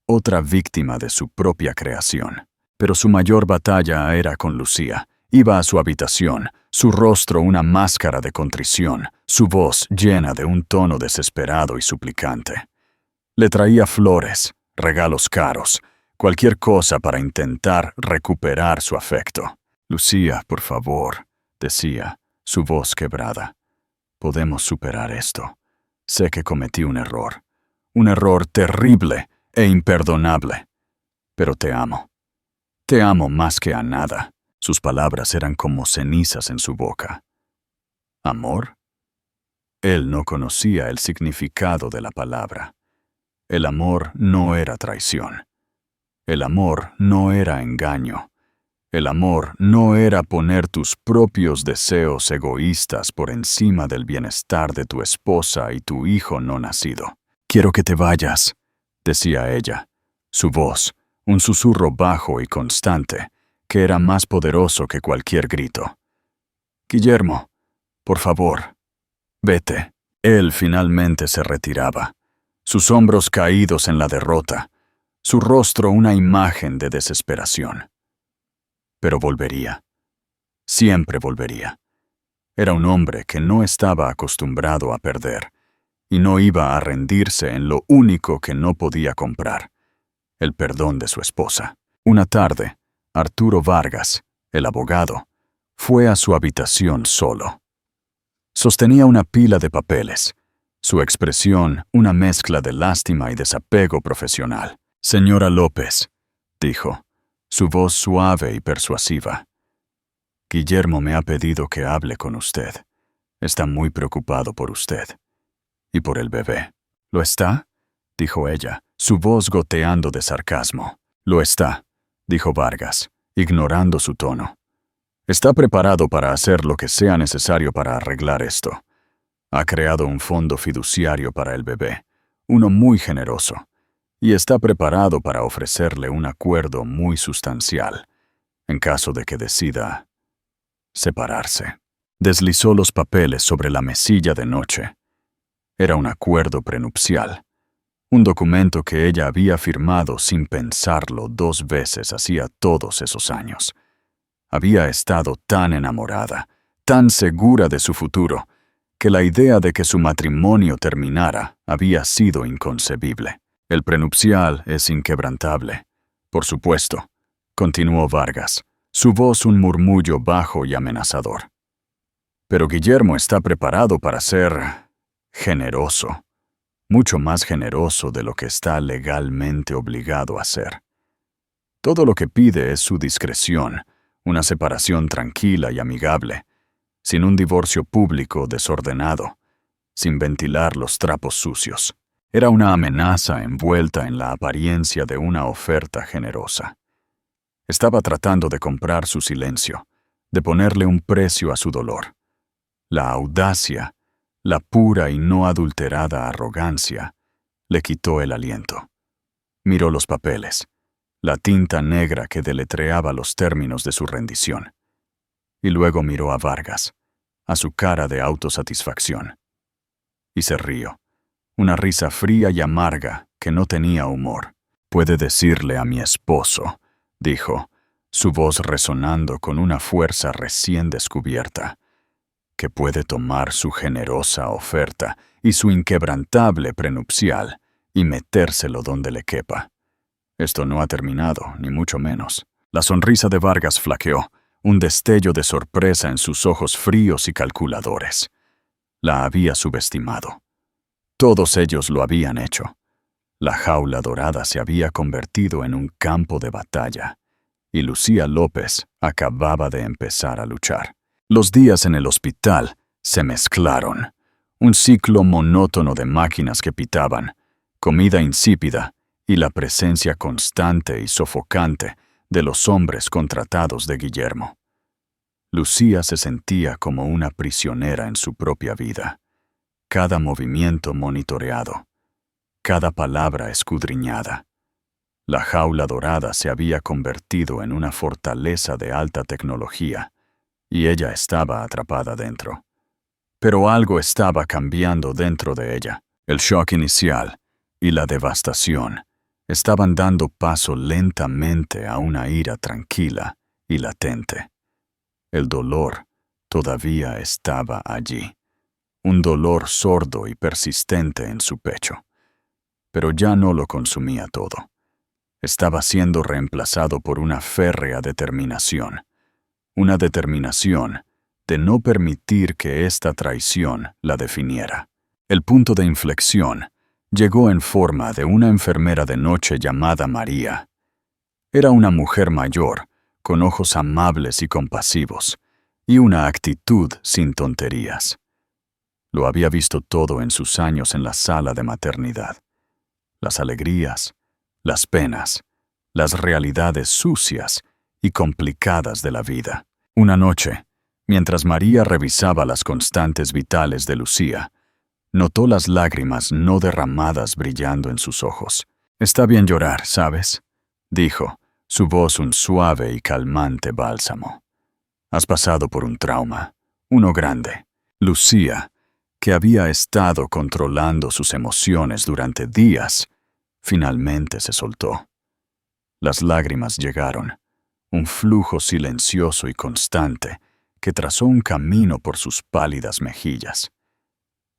Otra víctima de su propia creación. Pero su mayor batalla era con Lucía. Iba a su habitación, su rostro una máscara de contrición, su voz llena de un tono desesperado y suplicante. Le traía flores, regalos caros, cualquier cosa para intentar recuperar su afecto. «Lucía, por favor», decía, su voz quebrada. «Podemos superar esto. Sé que cometí un error terrible e imperdonable. Pero te amo. Te amo más que a nada». Sus palabras eran como cenizas en su boca. ¿Amor? Él no conocía el significado de la palabra. El amor no era traición. El amor no era engaño. El amor no era poner tus propios deseos egoístas por encima del bienestar de tu esposa y tu hijo no nacido. «Quiero que te vayas», decía ella. Su voz, un susurro bajo y constante, que era más poderoso que cualquier grito. «Guillermo, por favor, vete». Él finalmente se retiraba, sus hombros caídos en la derrota, su rostro una imagen de desesperación. Pero volvería. Siempre volvería. Era un hombre que no estaba acostumbrado a perder, y no iba a rendirse en lo único que no podía comprar, el perdón de su esposa. Una tarde, Arturo Vargas, el abogado, fue a su habitación solo. Sostenía una pila de papeles, su expresión una mezcla de lástima y desapego profesional. «Señora López», dijo, su voz suave y persuasiva. «Guillermo me ha pedido que hable con usted. Está muy preocupado por usted. Y por el bebé». «¿Lo está?», dijo ella, su voz goteando de sarcasmo. «Lo está», dijo Vargas, ignorando su tono. «Está preparado para hacer lo que sea necesario para arreglar esto. Ha creado un fondo fiduciario para el bebé, uno muy generoso, y está preparado para ofrecerle un acuerdo muy sustancial, en caso de que decida separarse». Deslizó los papeles sobre la mesilla de noche. Era un acuerdo prenupcial. Un documento que ella había firmado sin pensarlo 2 veces hacía todos esos años. Había estado tan enamorada, tan segura de su futuro, que la idea de que su matrimonio terminara había sido inconcebible. «El prenupcial es inquebrantable. Por supuesto», continuó Vargas, su voz un murmullo bajo y amenazador. «Pero Guillermo está preparado para ser generoso. Mucho más generoso de lo que está legalmente obligado a ser. Todo lo que pide es su discreción, una separación tranquila y amigable, sin un divorcio público desordenado, sin ventilar los trapos sucios». Era una amenaza envuelta en la apariencia de una oferta generosa. Estaba tratando de comprar su silencio, de ponerle un precio a su dolor. La audacia, la pura y no adulterada arrogancia, le quitó el aliento. Miró los papeles, la tinta negra que deletreaba los términos de su rendición. Y luego miró a Vargas, a su cara de autosatisfacción. Y se rió, una risa fría y amarga que no tenía humor. «Puede decirle a mi esposo», dijo, su voz resonando con una fuerza recién descubierta, «que puede tomar su generosa oferta y su inquebrantable prenupcial y metérselo donde le quepa. Esto no ha terminado, ni mucho menos». La sonrisa de Vargas flaqueó, un destello de sorpresa en sus ojos fríos y calculadores. La había subestimado. Todos ellos lo habían hecho. La jaula dorada se había convertido en un campo de batalla, y Lucía López acababa de empezar a luchar. Los días en el hospital se mezclaron. Un ciclo monótono de máquinas que pitaban, comida insípida y la presencia constante y sofocante de los hombres contratados de Guillermo. Lucía se sentía como una prisionera en su propia vida, cada movimiento monitoreado, cada palabra escudriñada. La jaula dorada se había convertido en una fortaleza de alta tecnología, y ella estaba atrapada dentro. Pero algo estaba cambiando dentro de ella. El shock inicial y la devastación estaban dando paso lentamente a una ira tranquila y latente. El dolor todavía estaba allí, un dolor sordo y persistente en su pecho, pero ya no lo consumía todo. Estaba siendo reemplazado por una férrea determinación, una determinación de no permitir que esta traición la definiera. El punto de inflexión llegó en forma de una enfermera de noche llamada María. Era una mujer mayor, con ojos amables y compasivos, y una actitud sin tonterías. Lo había visto todo en sus años en la sala de maternidad. Las alegrías, las penas, las realidades sucias y complicadas de la vida. Una noche, mientras María revisaba las constantes vitales de Lucía, notó las lágrimas no derramadas brillando en sus ojos. «Está bien llorar, ¿sabes?», dijo, su voz un suave y calmante bálsamo. «Has pasado por un trauma, uno grande». Lucía, que había estado controlando sus emociones durante días, finalmente se soltó. Las lágrimas llegaron, un flujo silencioso y constante que trazó un camino por sus pálidas mejillas.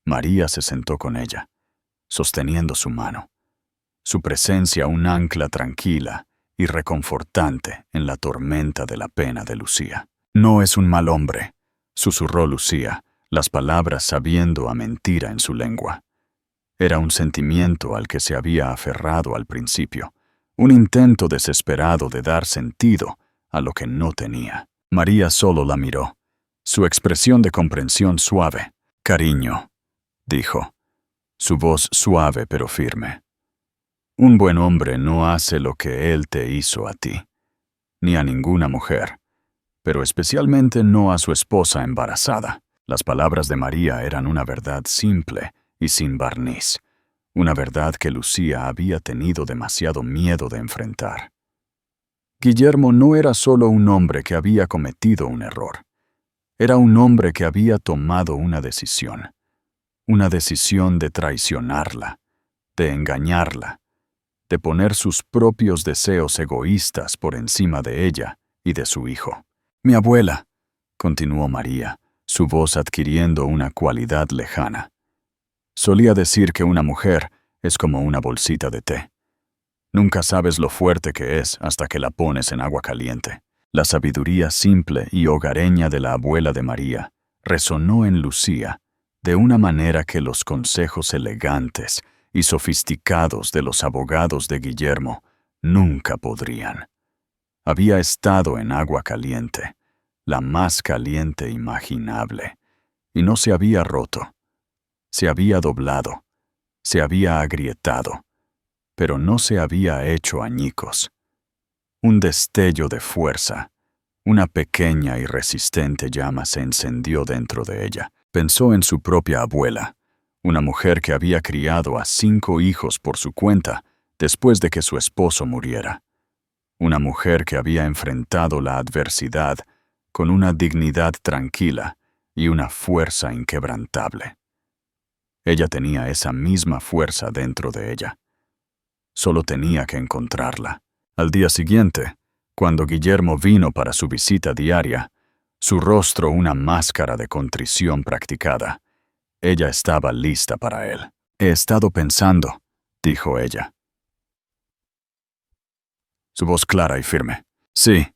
María se sentó con ella, sosteniendo su mano, su presencia un ancla tranquila y reconfortante en la tormenta de la pena de Lucía. «No es un mal hombre», susurró Lucía, las palabras sabiendo a mentira en su lengua. Era un sentimiento al que se había aferrado al principio, un intento desesperado de dar sentido a lo que no tenía. María solo la miró, su expresión de comprensión suave. «Cariño», dijo, su voz suave pero firme. «Un buen hombre no hace lo que él te hizo a ti, ni a ninguna mujer, pero especialmente no a su esposa embarazada». Las palabras de María eran una verdad simple y sin barniz, una verdad que Lucía había tenido demasiado miedo de enfrentar. Guillermo no era solo un hombre que había cometido un error. Era un hombre que había tomado una decisión de traicionarla, de engañarla, de poner sus propios deseos egoístas por encima de ella y de su hijo. «Mi abuela», continuó María, su voz adquiriendo una cualidad lejana, «solía decir que una mujer es como una bolsita de té. Nunca sabes lo fuerte que es hasta que la pones en agua caliente». La sabiduría simple y hogareña de la abuela de María resonó en Lucía de una manera que los consejos elegantes y sofisticados de los abogados de Guillermo nunca podrían. Había estado en agua caliente, la más caliente imaginable, y no se había roto. Se había doblado, se había agrietado, pero no se había hecho añicos. Un destello de fuerza, una pequeña y resistente llama se encendió dentro de ella. Pensó en su propia abuela, una mujer que había criado a 5 hijos por su cuenta después de que su esposo muriera. Una mujer que había enfrentado la adversidad con una dignidad tranquila y una fuerza inquebrantable. Ella tenía esa misma fuerza dentro de ella. Solo tenía que encontrarla. Al día siguiente, cuando Guillermo vino para su visita diaria, su rostro una máscara de contrición practicada, ella estaba lista para él. «He estado pensando», dijo ella. Su voz clara y firme. «Sí»,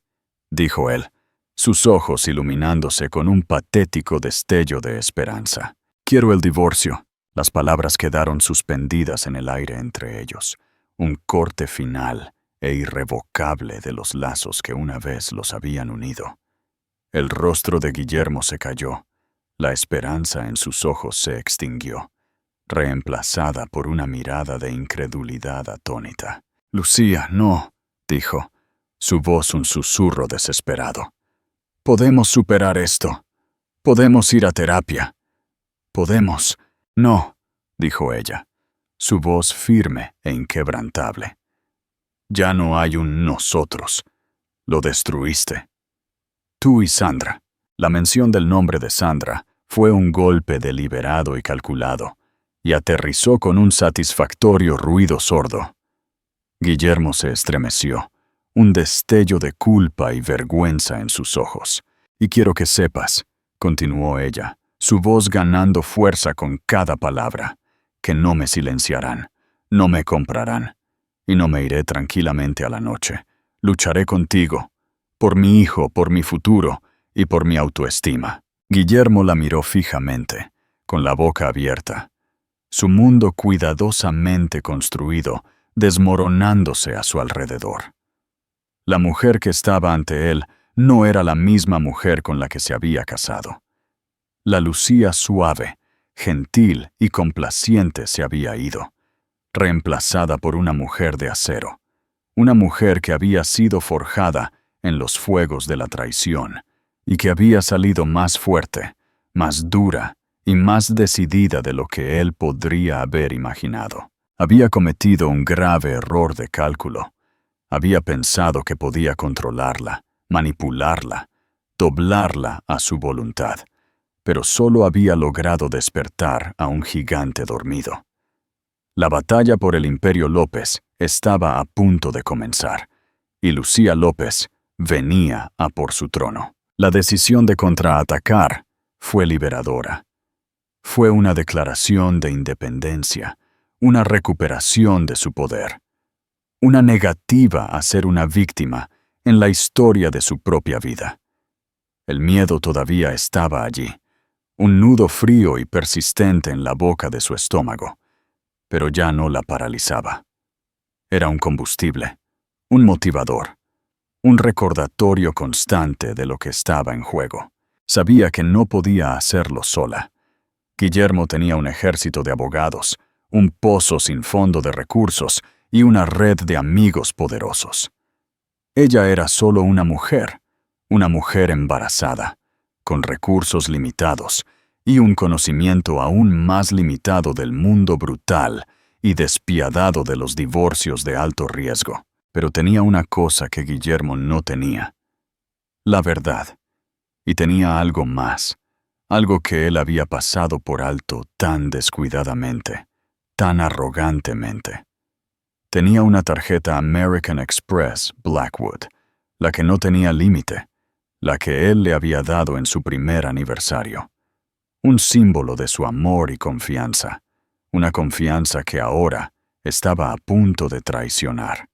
dijo él, sus ojos iluminándose con un patético destello de esperanza. «Quiero el divorcio». Las palabras quedaron suspendidas en el aire entre ellos, un corte final e irrevocable de los lazos que una vez los habían unido. El rostro de Guillermo se cayó, la esperanza en sus ojos se extinguió, reemplazada por una mirada de incredulidad atónita. «Lucía, no», dijo, su voz un susurro desesperado. Podemos superar esto. Podemos ir a terapia. Podemos. No, dijo ella, su voz firme e inquebrantable. Ya no hay un nosotros. Lo destruiste. Tú y Sandra. La mención del nombre de Sandra fue un golpe deliberado y calculado, y aterrizó con un satisfactorio ruido sordo. Guillermo se estremeció, un destello de culpa y vergüenza en sus ojos. Y quiero que sepas, continuó ella, su voz ganando fuerza con cada palabra, que no me silenciarán, no me comprarán, y no me iré tranquilamente a la noche. Lucharé contigo, por mi hijo, por mi futuro y por mi autoestima. Guillermo la miró fijamente, con la boca abierta, su mundo cuidadosamente construido, desmoronándose a su alrededor. La mujer que estaba ante él no era la misma mujer con la que se había casado. La Lucía suave, gentil y complaciente se había ido, reemplazada por una mujer de acero, una mujer que había sido forjada en los fuegos de la traición y que había salido más fuerte, más dura y más decidida de lo que él podría haber imaginado. Había cometido un grave error de cálculo. Había pensado que podía controlarla, manipularla, doblarla a su voluntad, pero solo había logrado despertar a un gigante dormido. La batalla por el Imperio López estaba a punto de comenzar, y Lucía López venía a por su trono. La decisión de contraatacar fue liberadora. Fue una declaración de independencia, una recuperación de su poder, una negativa a ser una víctima en la historia de su propia vida. El miedo todavía estaba allí, un nudo frío y persistente en la boca de su estómago, pero ya no la paralizaba. Era un combustible, un motivador, un recordatorio constante de lo que estaba en juego. Sabía que no podía hacerlo sola. Guillermo tenía un ejército de abogados, un pozo sin fondo de recursos y una red de amigos poderosos. Ella era solo una mujer embarazada, con recursos limitados y un conocimiento aún más limitado del mundo brutal y despiadado de los divorcios de alto riesgo. Pero tenía una cosa que Guillermo no tenía: la verdad. Y tenía algo más, algo que él había pasado por alto tan descuidadamente, tan arrogantemente. Tenía una tarjeta American Express Blackwood, la que no tenía límite, la que él le había dado en su primer aniversario. Un símbolo de su amor y confianza, una confianza que ahora estaba a punto de traicionar.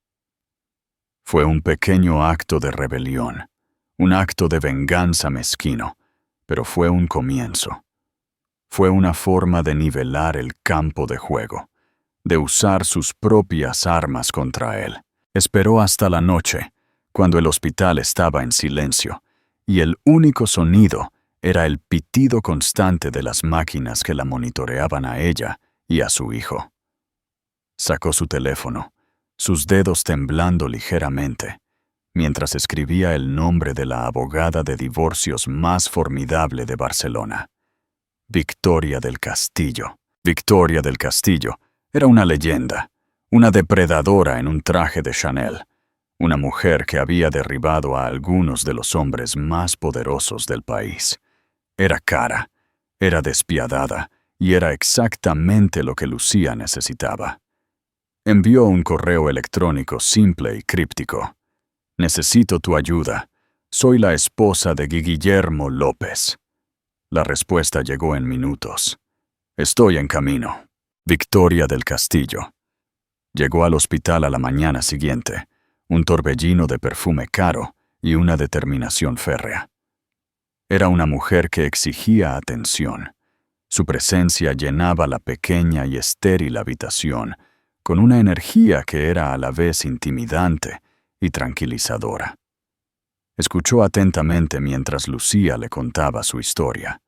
Fue un pequeño acto de rebelión, un acto de venganza mezquino, pero fue un comienzo. Fue una forma de nivelar el campo de juego, de usar sus propias armas contra él. Esperó hasta la noche, cuando el hospital estaba en silencio, y el único sonido era el pitido constante de las máquinas que la monitoreaban a ella y a su hijo. Sacó su teléfono, sus dedos temblando ligeramente, mientras escribía el nombre de la abogada de divorcios más formidable de Barcelona. Victoria del Castillo. Victoria del Castillo era una leyenda, una depredadora en un traje de Chanel, una mujer que había derribado a algunos de los hombres más poderosos del país. Era cara, era despiadada y era exactamente lo que Lucía necesitaba. Envió un correo electrónico simple y críptico. Necesito tu ayuda. Soy la esposa de Guillermo López. La respuesta llegó en minutos. Estoy en camino. Victoria del Castillo. Llegó al hospital a la mañana siguiente, un torbellino de perfume caro y una determinación férrea. Era una mujer que exigía atención. Su presencia llenaba la pequeña y estéril habitación, con una energía que era a la vez intimidante y tranquilizadora. Escuchó atentamente mientras Lucía le contaba su historia.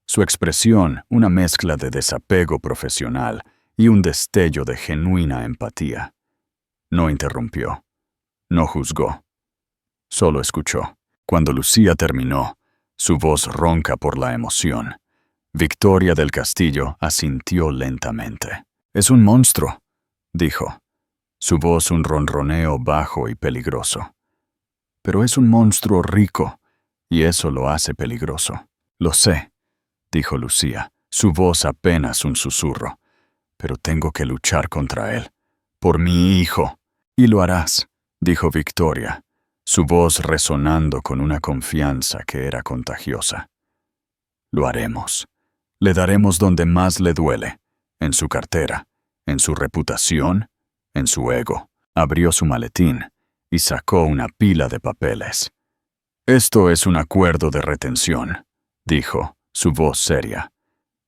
Su expresión, una mezcla de desapego profesional y un destello de genuina empatía. No interrumpió, no juzgó, solo escuchó. Cuando Lucía terminó, su voz ronca por la emoción, Victoria del Castillo asintió lentamente. «Es un monstruo», dijo, su voz un ronroneo bajo y peligroso. «Pero es un monstruo rico, y eso lo hace peligroso». «Lo sé», dijo Lucía, su voz apenas un susurro. «Pero tengo que luchar contra él. Por mi hijo». «Y lo harás», dijo Victoria, su voz resonando con una confianza que era contagiosa. «Lo haremos. Le daremos donde más le duele, en su cartera, en su reputación, en su ego». Abrió su maletín y sacó una pila de papeles. «Esto es un acuerdo de retención», dijo, su voz seria.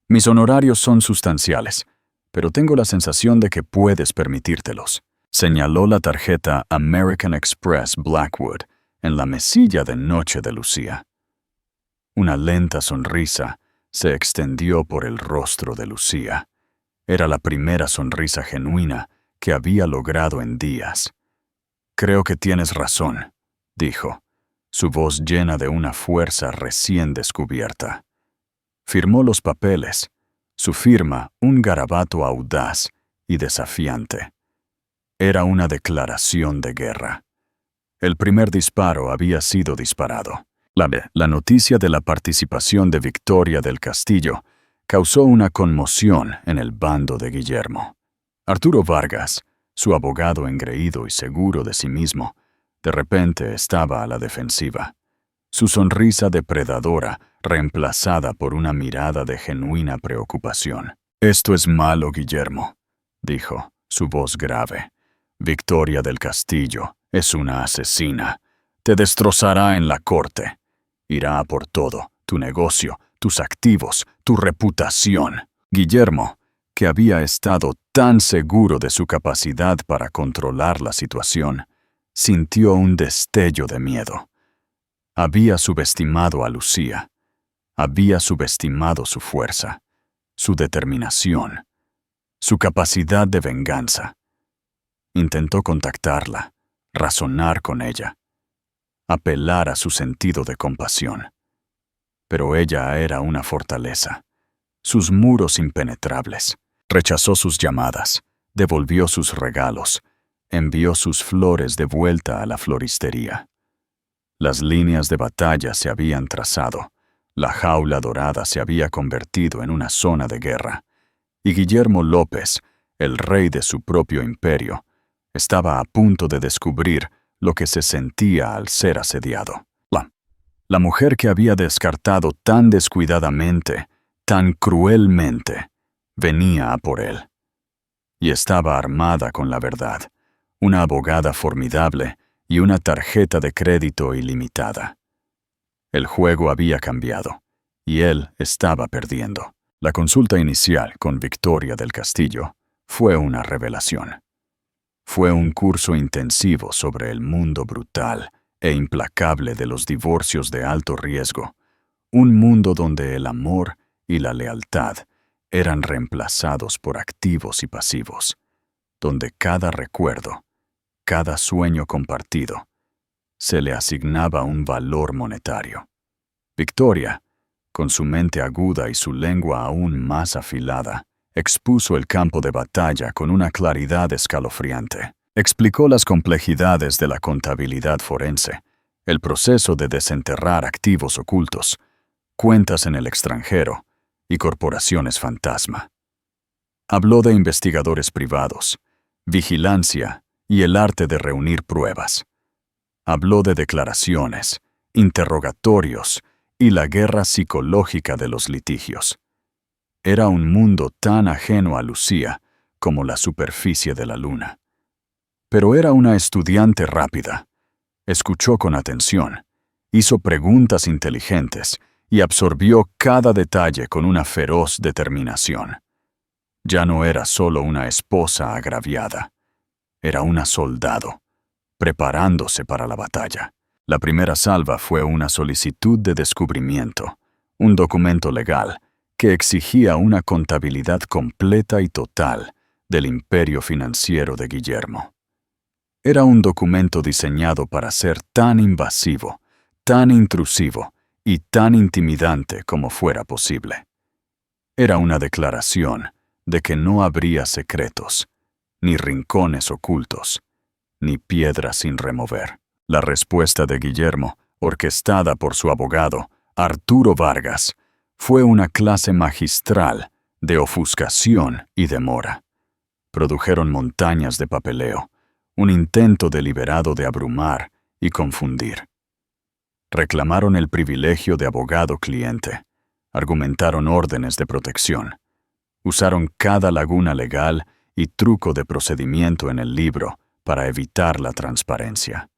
«Mis honorarios son sustanciales, pero tengo la sensación de que puedes permitírtelos». Señaló la tarjeta American Express Blackwood en la mesilla de noche de Lucía. Una lenta sonrisa se extendió por el rostro de Lucía. Era la primera sonrisa genuina que había logrado en días. «Creo que tienes razón», dijo, su voz llena de una fuerza recién descubierta. Firmó los papeles, su firma un garabato audaz y desafiante. Era una declaración de guerra. El primer disparo había sido disparado. La noticia de la participación de Victoria del Castillo causó una conmoción en el bando de Guillermo. Arturo Vargas, su abogado engreído y seguro de sí mismo, de repente estaba a la defensiva. Su sonrisa depredadora reemplazada por una mirada de genuina preocupación. «Esto es malo, Guillermo», dijo, su voz grave. «Victoria del Castillo es una asesina. Te destrozará en la corte. Irá a por todo, tu negocio, tus activos, tu reputación». Guillermo, que había estado tan seguro de su capacidad para controlar la situación, sintió un destello de miedo. Había subestimado a Lucía. Había subestimado su fuerza, su determinación, su capacidad de venganza. Intentó contactarla, razonar con ella, apelar a su sentido de compasión. Pero ella era una fortaleza, sus muros impenetrables. Rechazó sus llamadas, devolvió sus regalos, envió sus flores de vuelta a la floristería. Las líneas de batalla se habían trazado, la jaula dorada se había convertido en una zona de guerra, y Guillermo López, el rey de su propio imperio, estaba a punto de descubrir lo que se sentía al ser asediado. La mujer que había descartado tan descuidadamente, tan cruelmente, venía a por él. Y estaba armada con la verdad, una abogada formidable y una tarjeta de crédito ilimitada. El juego había cambiado, y él estaba perdiendo. La consulta inicial con Victoria del Castillo fue una revelación. Fue un curso intensivo sobre el mundo brutal e implacable de los divorcios de alto riesgo, un mundo donde el amor y la lealtad eran reemplazados por activos y pasivos, donde cada recuerdo, cada sueño compartido, se le asignaba un valor monetario. Victoria, con su mente aguda y su lengua aún más afilada, expuso el campo de batalla con una claridad escalofriante. Explicó las complejidades de la contabilidad forense, el proceso de desenterrar activos ocultos, cuentas en el extranjero y corporaciones fantasma. Habló de investigadores privados, vigilancia y el arte de reunir pruebas. Habló de declaraciones, interrogatorios y la guerra psicológica de los litigios. Era un mundo tan ajeno a Lucía como la superficie de la luna. Pero era una estudiante rápida. Escuchó con atención, hizo preguntas inteligentes y absorbió cada detalle con una feroz determinación. Ya no era solo una esposa agraviada, era una soldado, preparándose para la batalla. La primera salva fue una solicitud de descubrimiento, un documento legal que exigía una contabilidad completa y total del imperio financiero de Guillermo. Era un documento diseñado para ser tan invasivo, tan intrusivo y tan intimidante como fuera posible. Era una declaración de que no habría secretos, ni rincones ocultos, ni piedras sin remover. La respuesta de Guillermo, orquestada por su abogado, Arturo Vargas, fue una clase magistral de ofuscación y demora. Produjeron montañas de papeleo, un intento deliberado de abrumar y confundir. Reclamaron el privilegio de abogado-cliente, argumentaron órdenes de protección, usaron cada laguna legal y truco de procedimiento en el libro para evitar la transparencia.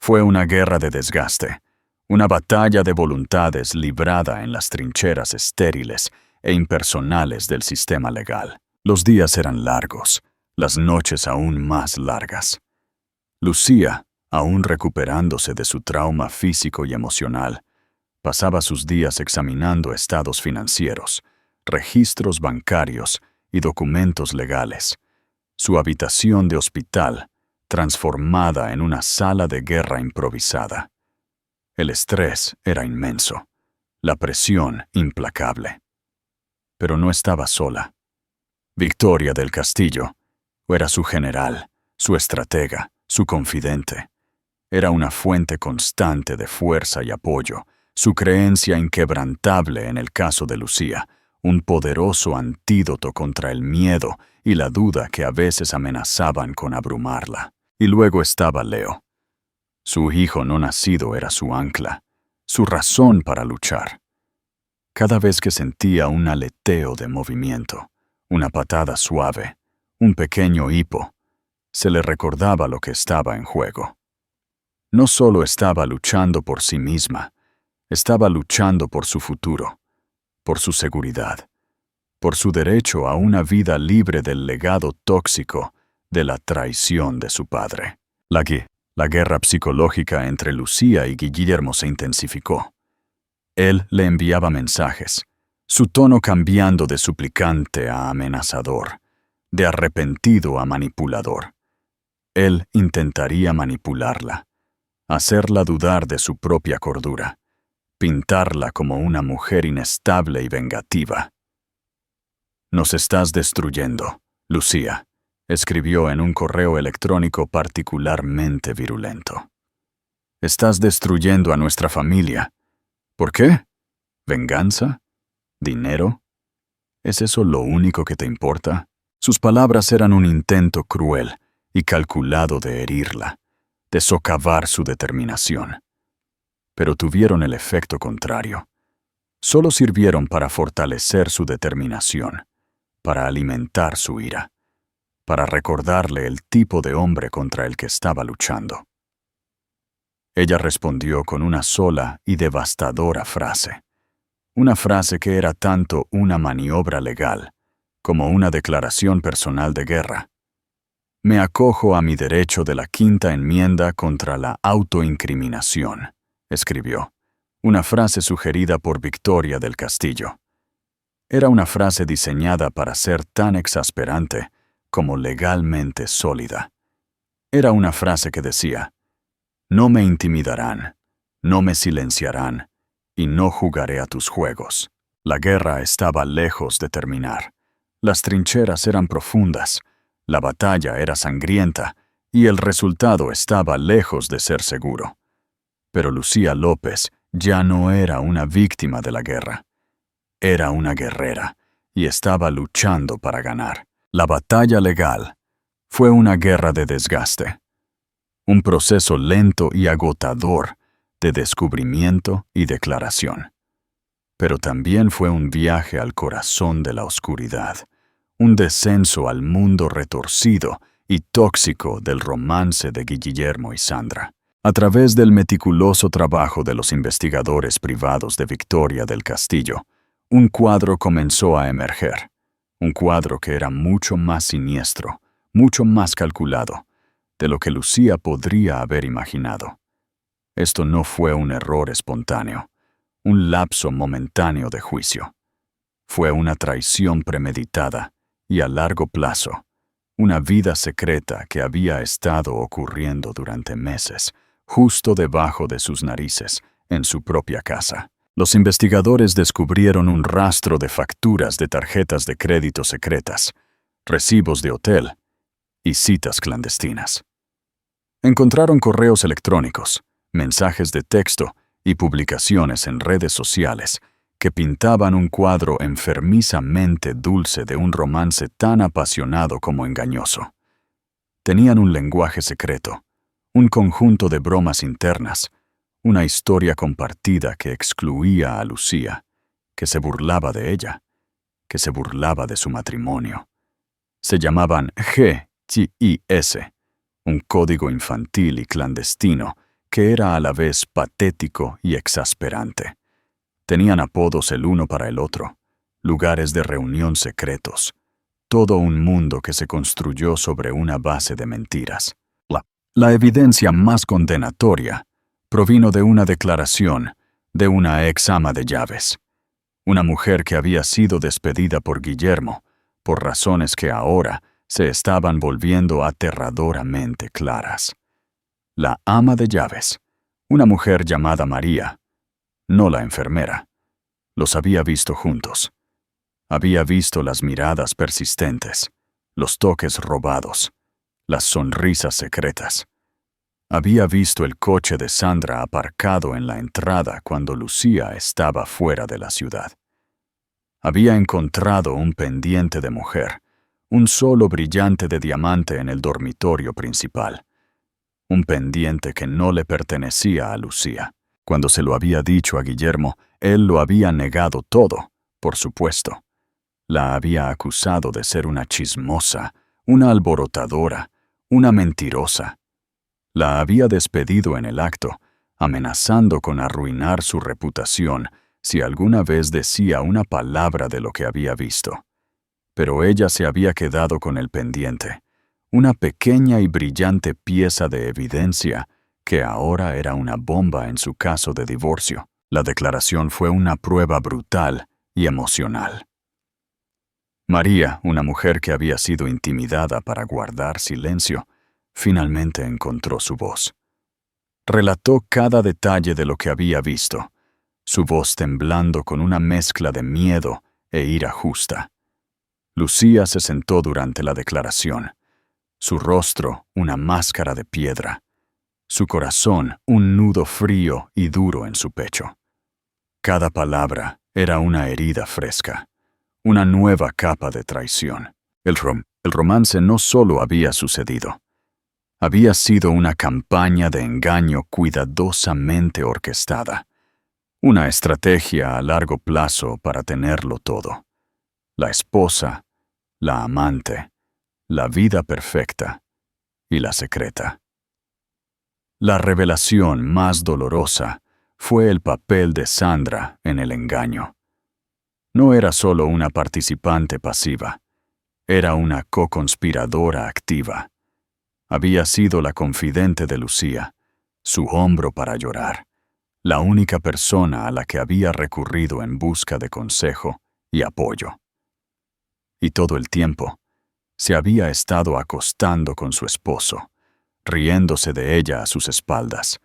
Fue una guerra de desgaste, una batalla de voluntades librada en las trincheras estériles e impersonales del sistema legal. Los días eran largos, las noches aún más largas. Lucía, aún recuperándose de su trauma físico y emocional, pasaba sus días examinando estados financieros, registros bancarios y documentos legales. Su habitación de hospital, transformada en una sala de guerra improvisada. El estrés era inmenso, la presión implacable. Pero no estaba sola. Victoria del Castillo era su general, su estratega, su confidente. Era una fuente constante de fuerza y apoyo, su creencia inquebrantable en el caso de Lucía, un poderoso antídoto contra el miedo y la duda que a veces amenazaban con abrumarla. Y luego estaba Leo. Su hijo no nacido era su ancla, su razón para luchar. Cada vez que sentía un aleteo de movimiento, una patada suave, un pequeño hipo, se le recordaba lo que estaba en juego. No solo estaba luchando por sí misma, estaba luchando por su futuro, por su seguridad, por su derecho a una vida libre del legado tóxico de la traición de su padre. La guerra psicológica entre Lucía y Guillermo se intensificó. Él le enviaba mensajes, su tono cambiando de suplicante a amenazador, de arrepentido a manipulador. Él intentaría manipularla, hacerla dudar de su propia cordura, pintarla como una mujer inestable y vengativa. «Nos estás destruyendo, Lucía», escribió en un correo electrónico particularmente virulento. «Estás destruyendo a nuestra familia. ¿Por qué? ¿Venganza? ¿Dinero? ¿Es eso lo único que te importa?» Sus palabras eran un intento cruel y calculado de herirla, de socavar su determinación. Pero tuvieron el efecto contrario. Solo sirvieron para fortalecer su determinación, para alimentar su ira, para recordarle el tipo de hombre contra el que estaba luchando. Ella respondió con una sola y devastadora frase. Una frase que era tanto una maniobra legal como una declaración personal de guerra. «Me acojo a mi derecho de la Quinta Enmienda contra la autoincriminación», escribió, una frase sugerida por Victoria del Castillo. Era una frase diseñada para ser tan exasperante como legalmente sólida. Era una frase que decía: «No me intimidarán, no me silenciarán, y no jugaré a tus juegos». La guerra estaba lejos de terminar. Las trincheras eran profundas, la batalla era sangrienta, y el resultado estaba lejos de ser seguro. Pero Lucía López ya no era una víctima de la guerra. Era una guerrera, y estaba luchando para ganar. La batalla legal fue una guerra de desgaste, un proceso lento y agotador de descubrimiento y declaración. Pero también fue un viaje al corazón de la oscuridad, un descenso al mundo retorcido y tóxico del romance de Guillermo y Sandra. A través del meticuloso trabajo de los investigadores privados de Victoria del Castillo, un cuadro comenzó a emerger, un cuadro que era mucho más siniestro, mucho más calculado, de lo que Lucía podría haber imaginado. Esto no fue un error espontáneo, un lapso momentáneo de juicio. Fue una traición premeditada y a largo plazo, una vida secreta que había estado ocurriendo durante meses, justo debajo de sus narices, en su propia casa. Los investigadores descubrieron un rastro de facturas de tarjetas de crédito secretas, recibos de hotel y citas clandestinas. Encontraron correos electrónicos, mensajes de texto y publicaciones en redes sociales que pintaban un cuadro enfermizamente dulce de un romance tan apasionado como engañoso. Tenían un lenguaje secreto, un conjunto de bromas internas, una historia compartida que excluía a Lucía, que se burlaba de ella, que se burlaba de su matrimonio. Se llamaban GIS, un código infantil y clandestino que era a la vez patético y exasperante. Tenían apodos el uno para el otro, lugares de reunión secretos, todo un mundo que se construyó sobre una base de mentiras. La evidencia más condenatoria provino de una declaración de una ex ama de llaves, una mujer que había sido despedida por Guillermo, por razones que ahora se estaban volviendo aterradoramente claras. La ama de llaves, una mujer llamada María, no la enfermera, los había visto juntos. Había visto las miradas persistentes, los toques robados, las sonrisas secretas. Había visto el coche de Sandra aparcado en la entrada cuando Lucía estaba fuera de la ciudad. Había encontrado un pendiente de mujer, un solo brillante de diamante en el dormitorio principal. Un pendiente que no le pertenecía a Lucía. Cuando se lo había dicho a Guillermo, él lo había negado todo, por supuesto. La había acusado de ser una chismosa, una alborotadora, una mentirosa. La había despedido en el acto, amenazando con arruinar su reputación si alguna vez decía una palabra de lo que había visto. Pero ella se había quedado con el pendiente, una pequeña y brillante pieza de evidencia que ahora era una bomba en su caso de divorcio. La declaración fue una prueba brutal y emocional. María, una mujer que había sido intimidada para guardar silencio, finalmente encontró su voz. Relató cada detalle de lo que había visto, su voz temblando con una mezcla de miedo e ira justa. Lucía se sentó durante la declaración, su rostro una máscara de piedra, su corazón un nudo frío y duro en su pecho. Cada palabra era una herida fresca, una nueva capa de traición. El romance no solo había sucedido. Había sido una campaña de engaño cuidadosamente orquestada, una estrategia a largo plazo para tenerlo todo. La esposa, la amante, la vida perfecta y la secreta. La revelación más dolorosa fue el papel de Sandra en el engaño. No era solo una participante pasiva, era una co-conspiradora activa. Había sido la confidente de Lucía, su hombro para llorar, la única persona a la que había recurrido en busca de consejo y apoyo. Y todo el tiempo, se había estado acostando con su esposo, riéndose de ella a sus espaldas,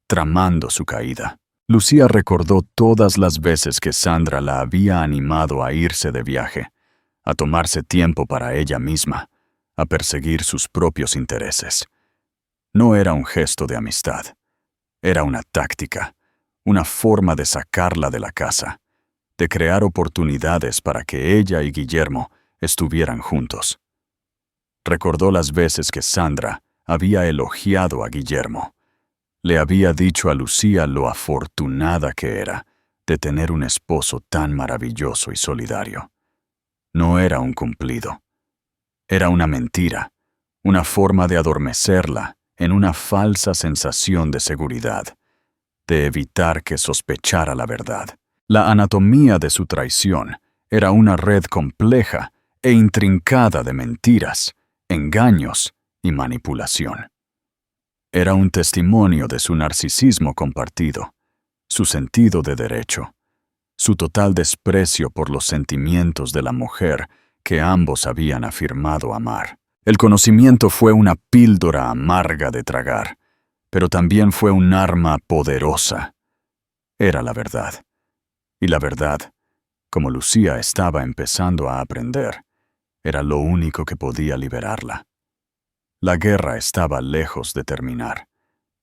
tramando su caída. Lucía recordó todas las veces que Sandra la había animado a irse de viaje, a tomarse tiempo para ella misma, a perseguir sus propios intereses. No era un gesto de amistad, era una táctica, una forma de sacarla de la casa, de crear oportunidades para que ella y Guillermo estuvieran juntos. Recordó las veces que Sandra había elogiado a Guillermo. Le había dicho a Lucía lo afortunada que era de tener un esposo tan maravilloso y solidario. No era un cumplido. Era una mentira, una forma de adormecerla en una falsa sensación de seguridad, de evitar que sospechara la verdad. La anatomía de su traición era una red compleja e intrincada de mentiras, engaños y manipulación. Era un testimonio de su narcisismo compartido, su sentido de derecho, su total desprecio por los sentimientos de la mujer que ambos habían afirmado amar. El conocimiento fue una píldora amarga de tragar, pero también fue un arma poderosa. era la verdad. Y la verdad, como Lucía estaba empezando a aprender, era lo único que podía liberarla. La guerra estaba lejos de terminar,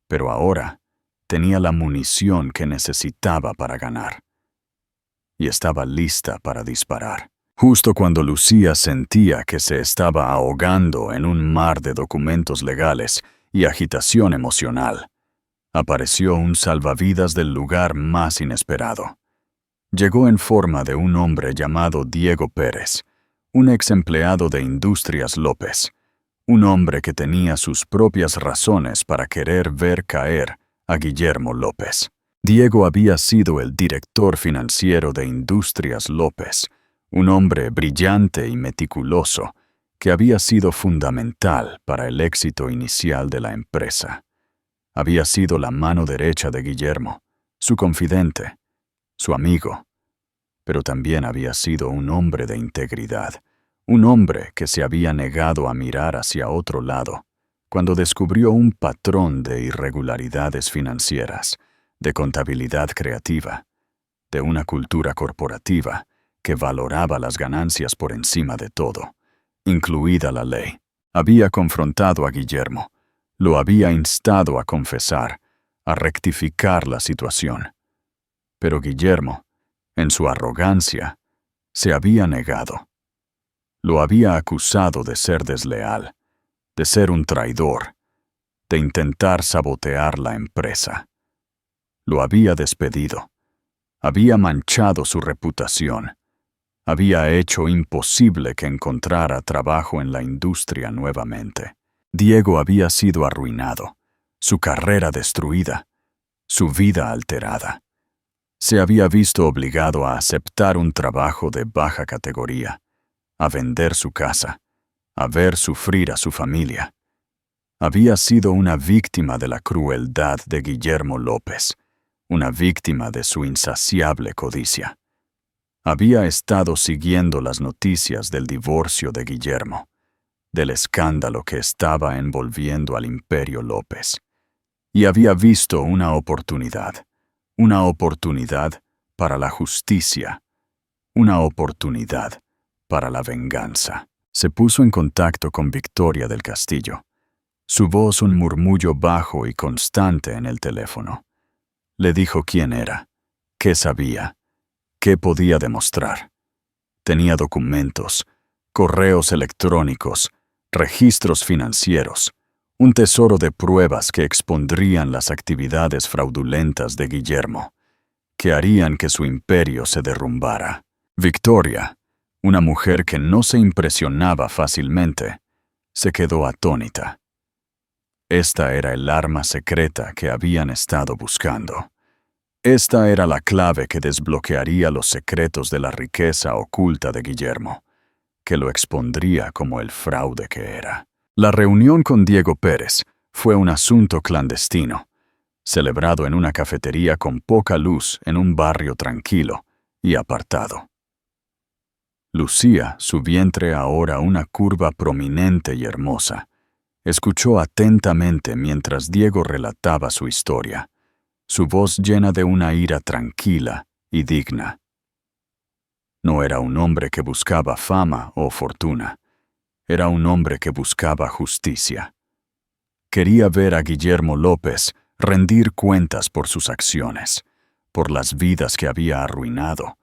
pero ahora tenía la munición que necesitaba para ganar. Y estaba lista para disparar. Justo cuando Lucía sentía que se estaba ahogando en un mar de documentos legales y agitación emocional, apareció un salvavidas del lugar más inesperado. Llegó en forma de un hombre llamado Diego Pérez, un ex empleado de Industrias López, un hombre que tenía sus propias razones para querer ver caer a Guillermo López. Diego había sido el director financiero de Industrias López, un hombre brillante y meticuloso que había sido fundamental para el éxito inicial de la empresa. Había sido la mano derecha de Guillermo, su confidente, su amigo, pero también había sido un hombre de integridad, un hombre que se había negado a mirar hacia otro lado cuando descubrió un patrón de irregularidades financieras, de contabilidad creativa, de una cultura corporativa que valoraba las ganancias por encima de todo, incluida la ley. Había confrontado a Guillermo, lo había instado a confesar, a rectificar la situación. Pero Guillermo, en su arrogancia, se había negado. Lo había acusado de ser desleal, de ser un traidor, de intentar sabotear la empresa. Lo había despedido. Había manchado su reputación. Había hecho imposible que encontrara trabajo en la industria nuevamente. Diego había sido arruinado, su carrera destruida, su vida alterada. Se había visto obligado a aceptar un trabajo de baja categoría, a vender su casa, a ver sufrir a su familia. Había sido una víctima de la crueldad de Guillermo López, una víctima de su insaciable codicia. Había estado siguiendo las noticias del divorcio de Guillermo, del escándalo que estaba envolviendo al Imperio López, y había visto una oportunidad para la justicia, una oportunidad para la venganza. Se puso en contacto con Victoria del Castillo, su voz un murmullo bajo y constante en el teléfono. Le dijo quién era, qué sabía, qué podía demostrar. Tenía documentos, correos electrónicos, registros financieros, un tesoro de pruebas que expondrían las actividades fraudulentas de Guillermo, que harían que su imperio se derrumbara. Victoria, una mujer que no se impresionaba fácilmente, se quedó atónita. Esta era el arma secreta que habían estado buscando. Esta era la clave que desbloquearía los secretos de la riqueza oculta de Guillermo, que lo expondría como el fraude que era. La reunión con Diego Pérez fue un asunto clandestino, celebrado en una cafetería con poca luz en un barrio tranquilo y apartado. Lucía, su vientre ahora una curva prominente y hermosa, escuchó atentamente mientras Diego relataba su historia, su voz llena de una ira tranquila y digna. No era un hombre que buscaba fama o fortuna, era un hombre que buscaba justicia. Quería ver a Guillermo López rendir cuentas por sus acciones, por las vidas que había arruinado,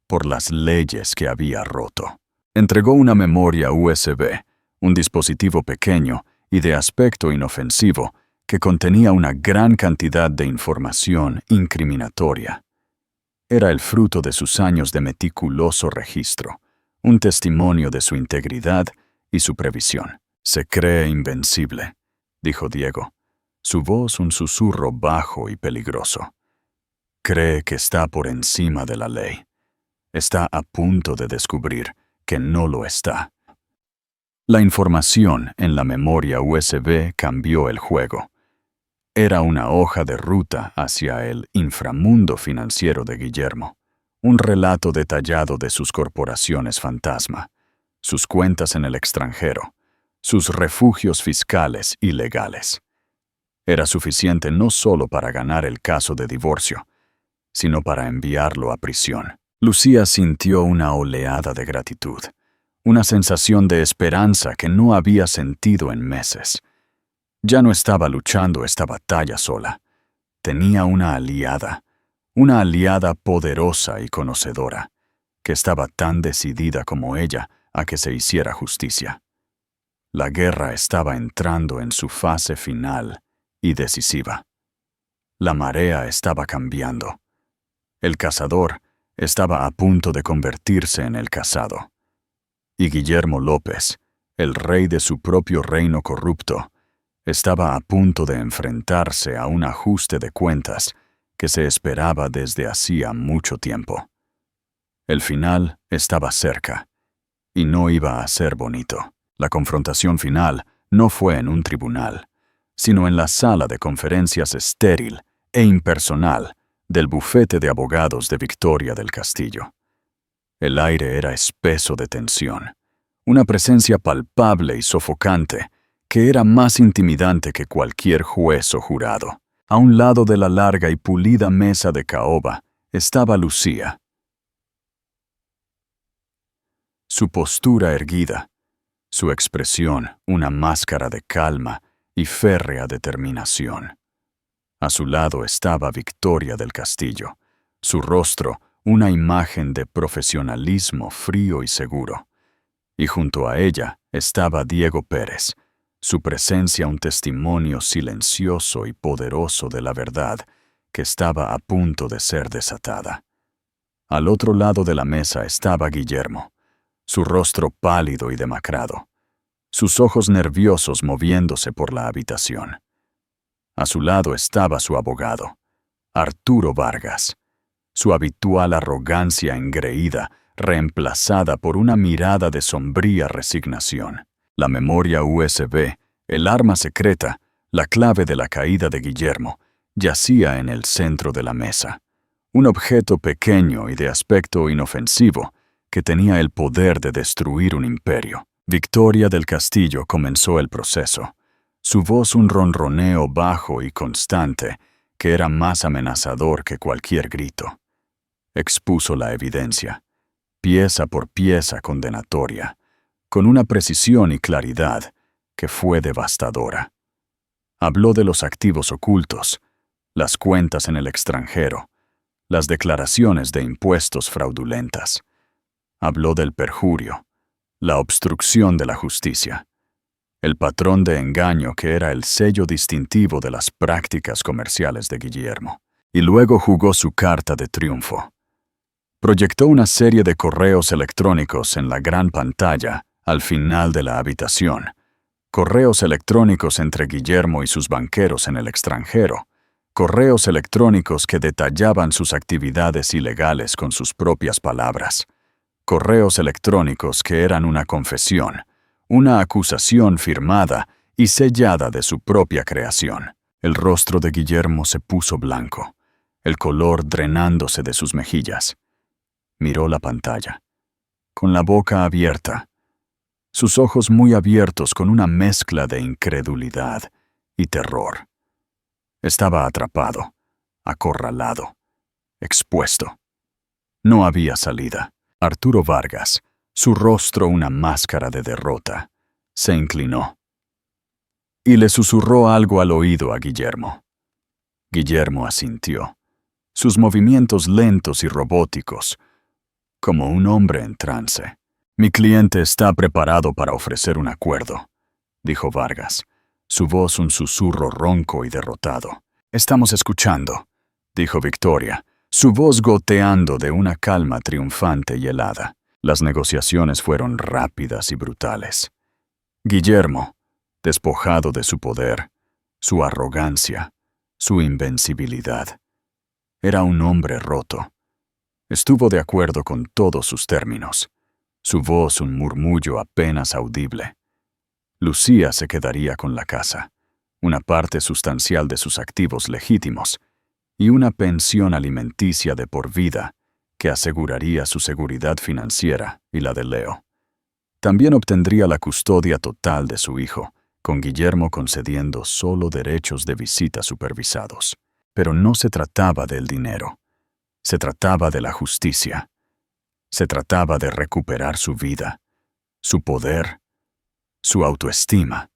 por las leyes que había roto. Entregó una memoria USB, un dispositivo pequeño y de aspecto inofensivo que contenía una gran cantidad de información incriminatoria. Era el fruto de sus años de meticuloso registro, un testimonio de su integridad y su previsión. «Se cree invencible», dijo Diego, su voz un susurro bajo y peligroso. «Cree que está por encima de la ley. Está a punto de descubrir que no lo está». La información en la memoria USB cambió el juego. Era una hoja de ruta hacia el inframundo financiero de Guillermo, un relato detallado de sus corporaciones fantasma, sus cuentas en el extranjero, sus refugios fiscales y legales. Era suficiente no solo para ganar el caso de divorcio, sino para enviarlo a prisión. Lucía sintió una oleada de gratitud, una sensación de esperanza que no había sentido en meses. Ya no estaba luchando esta batalla sola. Tenía una aliada poderosa y conocedora, que estaba tan decidida como ella a que se hiciera justicia. La guerra estaba entrando en su fase final y decisiva. La marea estaba cambiando. El cazador estaba a punto de convertirse en el cazado. Y Guillermo López, el rey de su propio reino corrupto, estaba a punto de enfrentarse a un ajuste de cuentas que se esperaba desde hacía mucho tiempo. El final estaba cerca, y no iba a ser bonito. La confrontación final no fue en un tribunal, sino en la sala de conferencias estéril e impersonal del bufete de abogados de Victoria del Castillo. El aire era espeso de tensión, una presencia palpable y sofocante que era más intimidante que cualquier juez o jurado. A un lado de la larga y pulida mesa de caoba estaba Lucía. Su postura erguida, su expresión una máscara de calma y férrea determinación. A su lado estaba Victoria del Castillo, su rostro una imagen de profesionalismo frío y seguro. Y junto a ella estaba Diego Pérez, su presencia un testimonio silencioso y poderoso de la verdad que estaba a punto de ser desatada. Al otro lado de la mesa estaba Guillermo, su rostro pálido y demacrado, sus ojos nerviosos moviéndose por la habitación. A su lado estaba su abogado, Arturo Vargas, su habitual arrogancia engreída reemplazada por una mirada de sombría resignación. La memoria USB, el arma secreta, la clave de la caída de Guillermo, yacía en el centro de la mesa. Un objeto pequeño y de aspecto inofensivo que tenía el poder de destruir un imperio. Victoria del Castillo comenzó el proceso. Su voz un ronroneo bajo y constante que era más amenazador que cualquier grito. Expuso la evidencia, pieza por pieza condenatoria, con una precisión y claridad que fue devastadora. Habló de los activos ocultos, las cuentas en el extranjero, las declaraciones de impuestos fraudulentas. Habló del perjurio, la obstrucción de la justicia, el patrón de engaño que era el sello distintivo de las prácticas comerciales de Guillermo. Y luego jugó su carta de triunfo. Proyectó una serie de correos electrónicos en la gran pantalla al final de la habitación. Correos electrónicos entre Guillermo y sus banqueros en el extranjero. Correos electrónicos que detallaban sus actividades ilegales con sus propias palabras. Correos electrónicos que eran una confesión, una acusación firmada y sellada de su propia creación. El rostro de Guillermo se puso blanco, el color drenándose de sus mejillas. Miró la pantalla, con la boca abierta, sus ojos muy abiertos con una mezcla de incredulidad y terror. Estaba atrapado, acorralado, expuesto. No había salida. Arturo Vargas, su rostro una máscara de derrota, se inclinó y le susurró algo al oído a Guillermo. Guillermo asintió, sus movimientos lentos y robóticos, como un hombre en trance. Mi cliente está preparado para ofrecer un acuerdo, dijo Vargas, su voz un susurro ronco y derrotado. Estamos escuchando, dijo Victoria, su voz goteando de una calma triunfante y helada. Las negociaciones fueron rápidas y brutales. Guillermo, despojado de su poder, su arrogancia, su invencibilidad, era un hombre roto. Estuvo de acuerdo con todos sus términos, su voz un murmullo apenas audible. Lucía se quedaría con la casa, una parte sustancial de sus activos legítimos, y una pensión alimenticia de por vida que aseguraría su seguridad financiera y la de Leo. También obtendría la custodia total de su hijo, con Guillermo concediendo solo derechos de visita supervisados. Pero no se trataba del dinero. Se trataba de la justicia. Se trataba de recuperar su vida, su poder, su autoestima.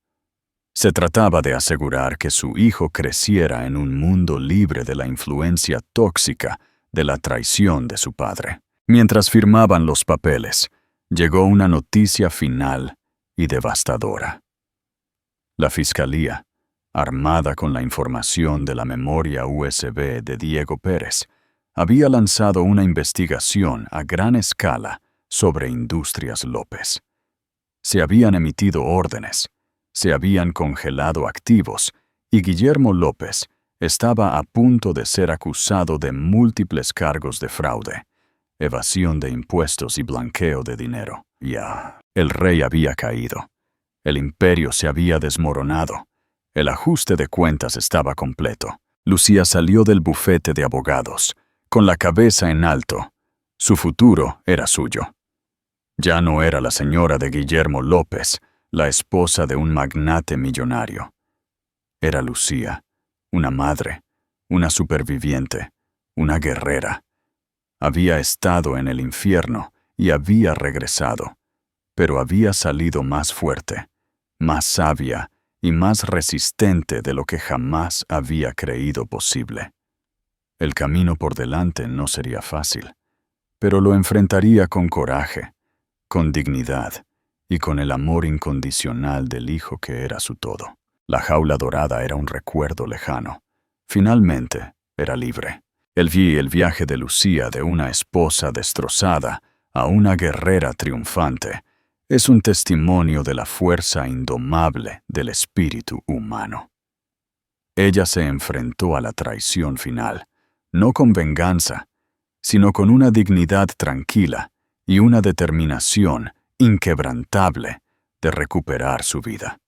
Se trataba de asegurar que su hijo creciera en un mundo libre de la influencia tóxica de la traición de su padre. Mientras firmaban los papeles, llegó una noticia final y devastadora. La fiscalía, armada con la información de la memoria USB de Diego Pérez, había lanzado una investigación a gran escala sobre Industrias López. Se habían emitido órdenes, se habían congelado activos y Guillermo López estaba a punto de ser acusado de múltiples cargos de fraude, evasión de impuestos y blanqueo de dinero. Ya, el rey había caído. El imperio se había desmoronado. El ajuste de cuentas estaba completo. Lucía salió del bufete de abogados, con la cabeza en alto. Su futuro era suyo. Ya no era la señora de Guillermo López, la esposa de un magnate millonario. Era Lucía, una madre, una superviviente, una guerrera. Había estado en el infierno y había regresado, pero había salido más fuerte, más sabia y más resistente de lo que jamás había creído posible. El camino por delante no sería fácil, pero lo enfrentaría con coraje, con dignidad y con el amor incondicional del hijo que era su todo. La jaula dorada era un recuerdo lejano. Finalmente, era libre. El viaje de Lucía de una esposa destrozada a una guerrera triunfante es un testimonio de la fuerza indomable del espíritu humano. Ella se enfrentó a la traición final, no con venganza, sino con una dignidad tranquila y una determinación inquebrantable de recuperar su vida.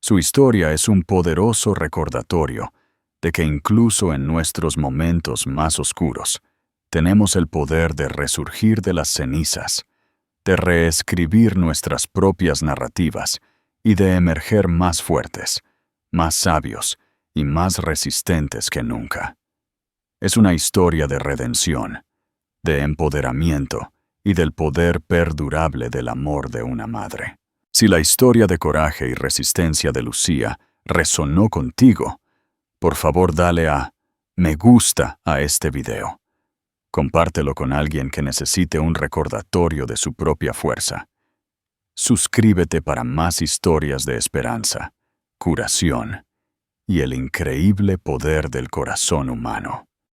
Su historia es un poderoso recordatorio de que incluso en nuestros momentos más oscuros, tenemos el poder de resurgir de las cenizas, de reescribir nuestras propias narrativas y de emerger más fuertes, más sabios y más resistentes que nunca. Es una historia de redención, de empoderamiento y del poder perdurable del amor de una madre. Si la historia de coraje y resistencia de Lucía resonó contigo, por favor dale a me gusta a este video. Compártelo con alguien que necesite un recordatorio de su propia fuerza. Suscríbete para más historias de esperanza, curación y el increíble poder del corazón humano.